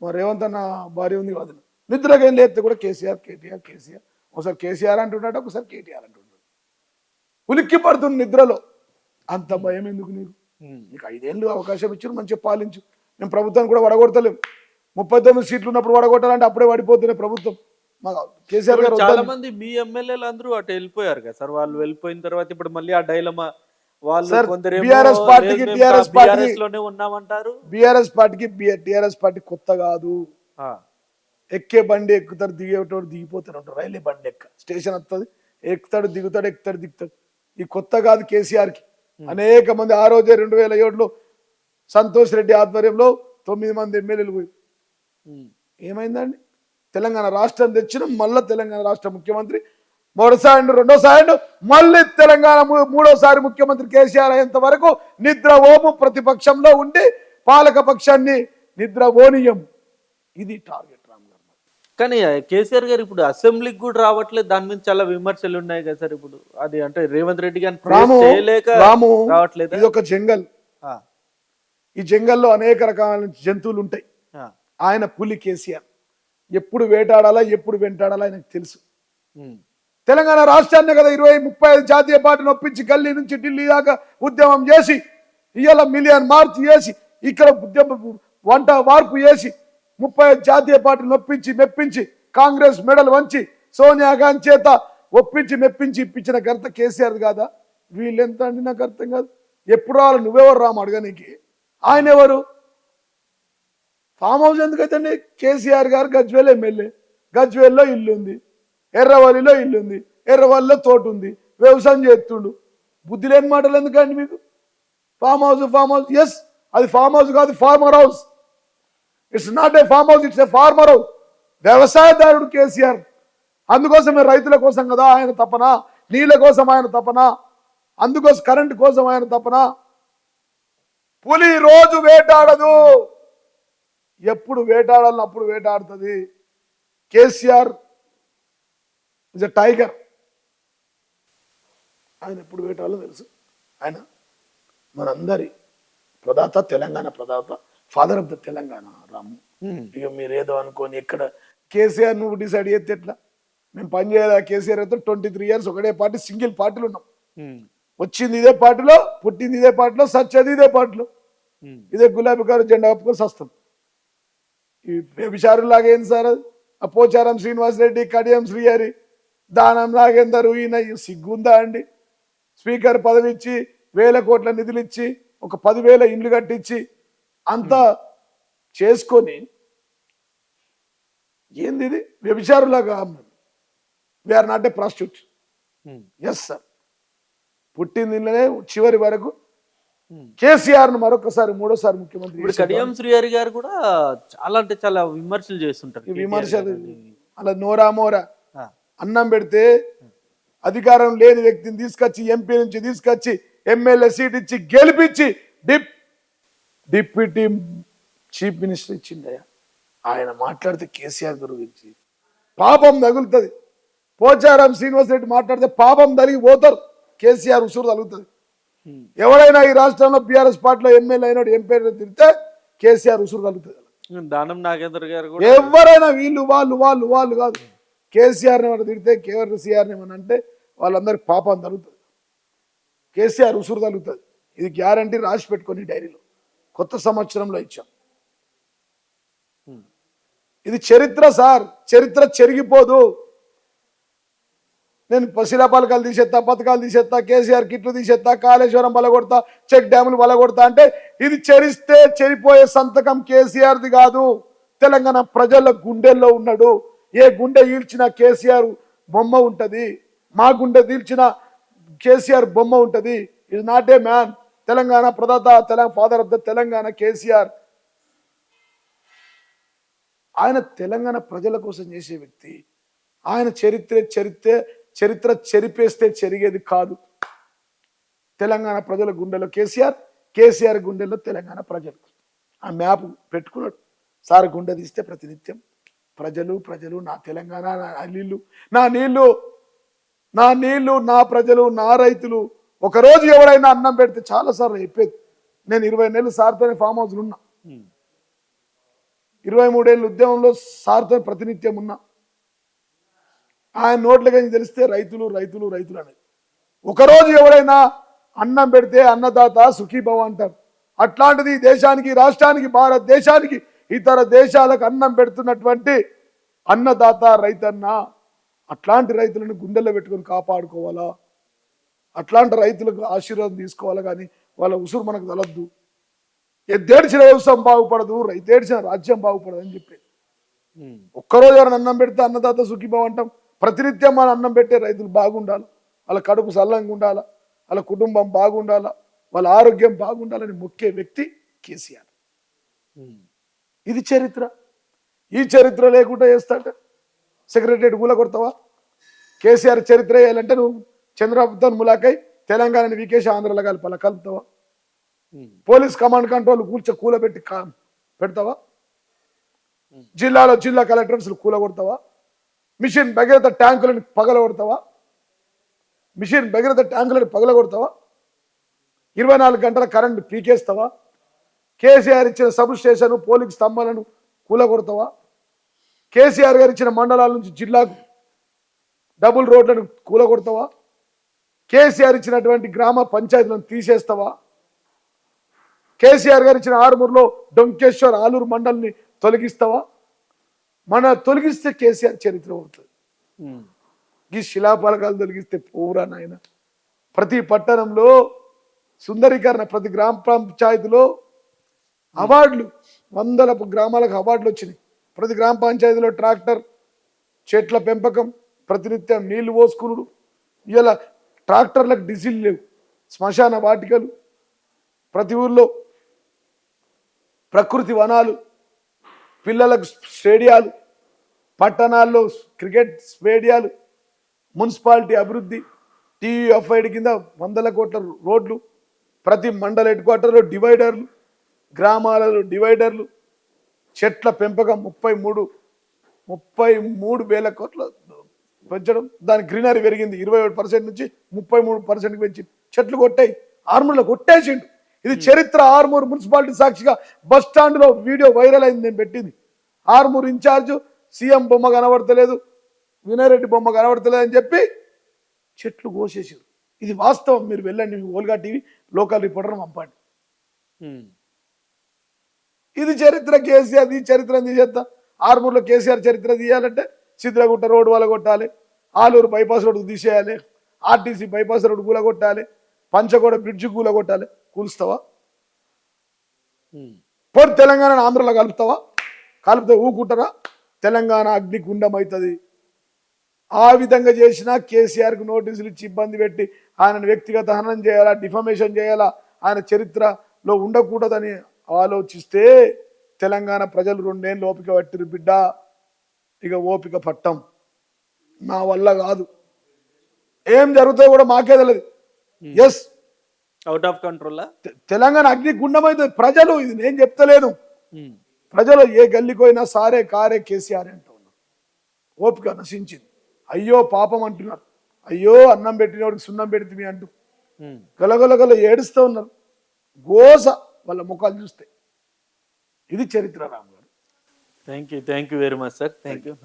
మా రేవంత్ అన్న భార్య ఉంది వదిన, నిద్రగా లేస్తే కూడా కేసీఆర్ కేటీఆర్ కేసీఆర్, ఒకసారి కేసీఆర్ అంటున్నాడు, ఒకసారి కేటీఆర్ అంటున్నాడు. ఉలిక్కి పడుతుంది నిద్రలో. అంత భయం ఎందుకు నీకు? నీకు 5 ఏళ్ళు అవకాశం ఇచ్చారు, మంచిగా పాలించు. మేము ప్రభుత్వాన్ని కూడా వడగొడతలేము. 39 సీట్లు ఉన్నప్పుడు వడగొట్టాలంటే అప్పుడే పడిపోతున్నాయి ప్రభుత్వం. కేసీఆర్ గారు చాలా మంది మీ ఎమ్మెల్యేలు అందరూ అటు వెళ్ళిపోయారు కదా సార్. వాళ్ళు వెళ్ళిపోయిన తర్వాత ఇప్పుడు మళ్ళీ ఆ డైలమా వాళ్ళు టీఆర్ఎస్ లోనే ఉన్నామంటారు. టీఆర్ఎస్ పార్టీ కొత్త కాదు. ఎక్కే బండి ఎక్కుతారు, దిగేటోడు దిగిపోతారు అంటారు. రైల్వే బండి స్టేషన్ వస్తుంది, ఎక్కుతాడు దిగుతాడు, ఎక్కుతాడు దిగుతాడు. ఈ కొత్త కాదు కేసీఆర్ కి. అనేక మంది ఆ రోజే 2007లో సంతోష్ రెడ్డి ఆధ్వర్యంలో 9 మంది ఎమ్మెల్యేలు పోయి ఏమైందండి? తెలంగాణ రాష్ట్రం తెచ్చిన మళ్ళీ తెలంగాణ రాష్ట్ర ముఖ్యమంత్రి మొదటిసారి, రెండోసారి, మళ్ళీ తెలంగాణ 3వసారి ముఖ్యమంత్రి కేసీఆర్ అయ్యేంత వరకు నిద్ర ఓము, ప్రతిపక్షంలో ఉండి పాలక పక్షాన్ని నిద్ర ఓనియం. ఇది టార్గెట్ రామ్ గారు. కానీ కేసీఆర్ గారు ఇప్పుడు అసెంబ్లీకి కూడా రావట్లేదు, దాని మీద చాలా విమర్శలు ఉన్నాయి కదా సార్. ఇప్పుడు అది అంటే రేవంత్ రెడ్డి గారిని రావట్లేదు. ఇది ఒక జంగల్. ఈ జంగల్లో అనేక రకాల జంతువులు ఉంటాయి. ఆయన పులి కేసీఆర్. ఎప్పుడు వేటాడాలా, ఎప్పుడు వెంటాడాలా ఆయనకు తెలుసు. తెలంగాణ రాష్ట్రాన్ని కదా 20-35 జాతీయ పార్టీని ఒప్పించి గల్లీ నుంచి ఢిల్లీ దాకా ఉద్యమం చేసి, ఇవాళ మిలియన్ మార్చ్ చేసి, ఇక్కడ వంట వార్పు చేసి 35 జాతీయ పార్టీని ఒప్పించి మెప్పించి కాంగ్రెస్ మెడల్ వంచి సోనియా గాంధీ చేత ఒప్పించి మెప్పించి ఇప్పించిన ఘనత కేసీఆర్ కాదా? వీళ్ళెంత అండి నాకు అర్థం కాదు. ఎప్పుడు రావాలి? నువ్వెవరు రాము అడగనీకి? ఆయన ఎవరు? ఫామ్ హౌస్ ఎందుకైతే కేసీఆర్ గారు గజ్వేల్ ఎమ్మెల్యే, గజ్వేల్లో ఇల్లు ఉంది, ఎర్రవల్లిలో ఇల్లు ఉంది, ఎర్రవల్లిలో తోట ఉంది, వ్యవసాయం చేస్తుండు. బుద్ధి లేని మాటలు ఎందుకండి మీకు? ఫామ్ హౌస్ ఎస్, అది ఫామ్ హౌస్ కాదు, farmer house. It's not a farm house, it's a farmer house. వ్యవసాయదారుడు కేసీఆర్. అందుకోసమే రైతుల కోసం కదా ఆయన తపన, నీళ్ళ కోసం ఆయన తపన, అందుకోసం కరెంటు కోసం ఆయన తపన. పులి రోజు వేటాడదు. ఎప్పుడు వేటాడాలని అప్పుడు వేటాడుతుంది. KCR is a tiger. ఆయన ఎప్పుడు వేటాడాలో తెలుసు. ఆయన మనందరి ప్రదాత, తెలంగాణ ప్రదాత, father of the Telangana. Ramu, ఇక మీరు ఏదో అనుకోని ఎక్కడ కేసీఆర్ నువ్వు డిసైడ్ చేస్తే ఎట్లా? మేము పని చేయాలి. కేసీఆర్ అయితే 23 years ఒకటే పార్టీ, సింగిల్ పార్టీలు ఉన్నాం. వచ్చింది ఇదే పార్టీలో, పుట్టింది ఇదే పార్టీలో, సచ్చేది ఇదే పార్టీలో. ఇదే గులాబీ గారు జెండా కప్పుకొని వస్తాం. ఈ వ్యభిచారులాగా ఏంది సార్? ఆ పోచారం శ్రీనివాస్ రెడ్డి, కడియం శ్రీహరి, దానం నాగేందర్, ఈయన సిగ్గుందా అండి? స్పీకర్ పదవి ఇచ్చి 1000 కోట్ల నిధులు ఇచ్చి ఒక 10,000 ఇండ్లు కట్టించి అంతా చేసుకొని ఏంది ఇది? వ్యభిచారులాగా we are not a prostitute. Yes sir, పుట్టింది ఇళ్ళనే చివరి వరకు కేసీఆర్ ను మరొకసారి మూడోసారి ముఖ్యమంత్రి. ఇప్పుడు కడియం శ్రీహరి గారు కూడా చాలా అంటే చాలా విమర్శలు చేస్తుంటారు. ఈ విమర్శలు అలా నోరామోరా అన్నం పెడితే అధికారం లేని వ్యక్తిని తీసుకొచ్చి, ఎంపీ నుంచి తీసుకొచ్చి, ఎమ్మెల్యే సీట్ ఇచ్చి గెలిపించి డిప్యూటీ చీఫ్ మినిస్టర్ ఇచ్చిండయా. ఆయన మాట్లాడితే కేసీఆర్ గురించి పాపం తగులుతుంది. పోచారం శ్రీనివాస్ రెడ్డి మాట్లాడితే పాపం తగిలి పోతారు. కేసీఆర్ ఉసురు తగులుతుంది. ఎవరైనా ఈ రాష్ట్రంలో బీఆర్ఎస్ పార్టీలో ఎమ్మెల్యే అయినాడు, ఎంపీ తిరిగితే కేసీఆర్ ఉసురు తగులుతుంది. దానం నాగేందర్ గారు కూడా ఎవరైనా వీళ్ళు వాళ్ళు కాదు. కేసీఆర్ని ఏమైనా తిడితే, కేసీఆర్ని ఏమన్నా అంటే వాళ్ళందరికి పాపం తగులుతుంది. కేసీఆర్ ఉసురు తగులుతుంది. ఇది గ్యారంటీ రాసి పెట్టుకొని డైరీలో కొత్త సంవత్సరంలో ఇచ్చాం. ఇది చరిత్ర సార్, చరిత్ర చెరిగిపోదు. నేను శిలాపలకాలు తీసేస్తా, పథకాలు తీసేస్తా, కేసీఆర్ కిట్లు తీసేస్తా, కాళేశ్వరం బలగొడతా, చెక్ డ్యాములు బలగొడతా అంటే ఇది చెరిస్తే చెరిపోయే సంతకం కేసీఆర్ది కాదు. తెలంగాణ ప్రజల గుండెల్లో ఉన్నాడు. ఏ గుండె ఈల్చిన కేసీఆర్ బొమ్మ ఉంటది, మా గుండె తీల్చిన కేసీఆర్ బొమ్మ ఉంటది. ఇది నాట్ ఏ మ్యాన్. తెలంగాణ ప్రదాత, father of the Telangana KCR. ఆయన తెలంగాణ ప్రజల కోసం చేసే వ్యక్తి. ఆయన చరిత్ర చెరిపేస్తే చెరిగేది కాదు. తెలంగాణ ప్రజల గుండెలో కేసీఆర్ గుండెల్లో తెలంగాణ ప్రజలు. ఆ మ్యాప్ పెట్టుకున్నాడు సార్. గుండె తీస్తే ప్రతినిత్యం ప్రజలు, నా తెలంగాణ, నా నీళ్లు, నా ప్రజలు, నా రైతులు. ఒకరోజు ఎవరైనా అన్నం పెడితే చాలాసార్లు చెప్పేది. నేను 20 నెలలు సార్తోనే ఫామ్ హౌస్లు ఉన్నా, 23 ఏళ్ళు ఉద్యమంలో సార్తో ప్రతినిత్యం ఉన్నా. ఆయన నోట్లకి తెలిస్తే రైతులు అనేది. ఒకరోజు ఎవరైనా అన్నం పెడితే అన్నదాత సుఖీభవ అంటారు. అట్లాంటిది దేశానికి, రాష్ట్రానికి, భారతదేశానికి, ఇతర దేశాలకు అన్నం పెడుతున్నటువంటి అన్నదాత రైతన్న. అట్లాంటి రైతులను గుండెల్లో పెట్టుకొని కాపాడుకోవాలా, అట్లాంటి రైతులకు ఆశీర్వాదం తీసుకోవాలా. కానీ వాళ్ళ ఉసురు మనకు తలద్దు. ఎద్దేడ్చిన వ్యవసాయం బాగుపడదు, రైతేడ్చిన రాజ్యం బాగుపడదు అని చెప్పేది. ఒక్కరోజు ఎవరైనా అన్నం పెడితే అన్నదాత సుఖీభవ అంటాం. ప్రతినిత్యం మన అన్నం పెట్టే రైతులు బాగుండాలి, వాళ్ళ కడుపు సల్లంగా ఉండాలా, వాళ్ళ కుటుంబం బాగుండాలా, వాళ్ళ ఆరోగ్యం బాగుండాలని మొక్కే వ్యక్తి కేసీఆర్. ఇది చరిత్ర. ఈ చరిత్ర లేకుండా చేస్తాట సెక్రటరియట్ కూల కొడతావా? కేసీఆర్ చరిత్ర వేయాలంటే నువ్వు చంద్రబాబుతో ములాకై తెలంగాణని వీకేసి ఆంధ్రలో కలుపుతావా? పోలీస్ కమాండ్ కంట్రోల్ కూలబెట్టి పెడతావా? జిల్లా కలెక్టర్స్ కూల కొడతావా? మిషన్ భగీరథ ట్యాంకులను పగలగొడతావా? 24 గంటల కరెంటు పీకేస్తావా? కేసీఆర్ ఇచ్చిన సబ్ స్టేషన్, పోలింగ్ స్తంభాలను కూలగొడతావా? కేసీఆర్ గారు ఇచ్చిన మండలాల నుంచి జిల్లాకు డబుల్ రోడ్లను కూలగొడతావా? కేసీఆర్ ఇచ్చినటువంటి గ్రామ పంచాయతీలను తీసేస్తావా? కేసీఆర్ గారు ఇచ్చిన ఆరుమూరులో డొంకేశ్వర్, ఆలూరు మండలిని తొలగిస్తావా? తొలగిస్తే కేసీఆర్ చరిత్ర అవుతుంది. ఈ శిలాఫలకాలు తొలగిస్తే పోవురా నాయన. ప్రతి పట్టణంలో సుందరీకరణ, ప్రతి గ్రామ పంచాయతీలో అవార్డులు, 100 గ్రామాలకు అవార్డులు వచ్చినాయి. ప్రతి గ్రామ పంచాయతీలో ట్రాక్టర్, చెట్ల పెంపకం, ప్రతినిత్యం నీళ్లు పోసుకునుడు. ఇలా ట్రాక్టర్లకు డీజిల్ లేవు, శ్మశాన వాటికలు, ప్రతి ఊర్లో ప్రకృతి వనాలు, పిల్లలకు స్టేడియాలు, పట్టణాల్లో క్రికెట్ స్టేడియాలు, మున్సిపాలిటీ అభివృద్ధి, టీయూఎఫ్ఐడి కింద 100 కోట్ల రోడ్లు, ప్రతి మండల హెడ్ క్వార్టర్లో డివైడర్లు, గ్రామాలలో డివైడర్లు, చెట్ల పెంపకం 33 వేల కోట్ల పెంచడం, దాని గ్రీనరీ పెరిగింది 27% నుంచి 33% పెంచి చెట్లు కొట్టాయి, ఆర్మూర్లో కొట్టేసిండు. ఇది చరిత్ర. ఆర్మూర్ మున్సిపాలిటీ సాక్షిగా బస్ స్టాండ్ లో వీడియో వైరల్ అయింది, నేను పెట్టింది. ఆర్మూర్ ఇన్ఛార్జ్ సీఎం బొమ్మ కనబడతలేదు, వినయ్ రెడ్డి బొమ్మ కనబడతలేదు అని చెప్పి చెట్లు కోసేసారు. ఇది వాస్తవం. మీరు వెళ్ళండి, మీ ఓల్గా టీవీ లోకల్ రిపోర్టర్ పంపండి. ఇది చరిత్ర. కేసీఆర్ ఈ చరిత్ర తీసేద్దాం. ఆర్మూర్లో కేసీఆర్ చరిత్ర తీయాలంటే సిద్రగుట్ట రోడ్డు వల్ల కొట్టాలి, ఆలూరు బైపాస్ రోడ్డు తీసేయాలి, ఆర్టీసీ బైపాస్ రోడ్డు కూలగొట్టాలి, పంచగూడ బ్రిడ్జి కూలగొట్టాలి. కూలుస్తావా? పోటీ తెలంగాణ ఆంధ్రలో కలుపుతావా? కలిపితే ఊకుంటారా? తెలంగాణ అగ్నిగుండం అవుతుంది. ఆ విధంగా చేసినా కేసీఆర్కు నోటీసులు ఇచ్చి ఇబ్బంది పెట్టి ఆయనను వ్యక్తిగత హననం చేయాలా, డిఫమేషన్ చేయాలా, ఆయన చరిత్రలో ఉండకూడదని ఆలోచిస్తే తెలంగాణ ప్రజలు 2 ఏళ్ళు ఓపిక పట్టిరు బిడ్డ. ఇక ఓపిక పట్టం. నా వల్ల కాదు. ఏం జరుగుతాయో కూడా మాకే తెలియదు. Yes, out of control. Telangana అగ్నిగుండం అవుతుంది. ప్రజలు, ఇది నేను చెప్తలేను, ప్రజలు ఏ గల్లికోయినా సారే కారే కేసీఆర్ అంటూ ఉన్నారు. ఓపిక నశించింది. అయ్యో పాపం అంటున్నారు. అయ్యో అన్నం పెట్టినోడికి సున్నం పెడితే అంటూ గలగలగల ఏడుస్తూ ఉన్నారు. గోస వాళ్ళ ముఖాలు చూస్తే. ఇది చరిత్ర రామ్ గారు. Thank you very much sir. Thank you.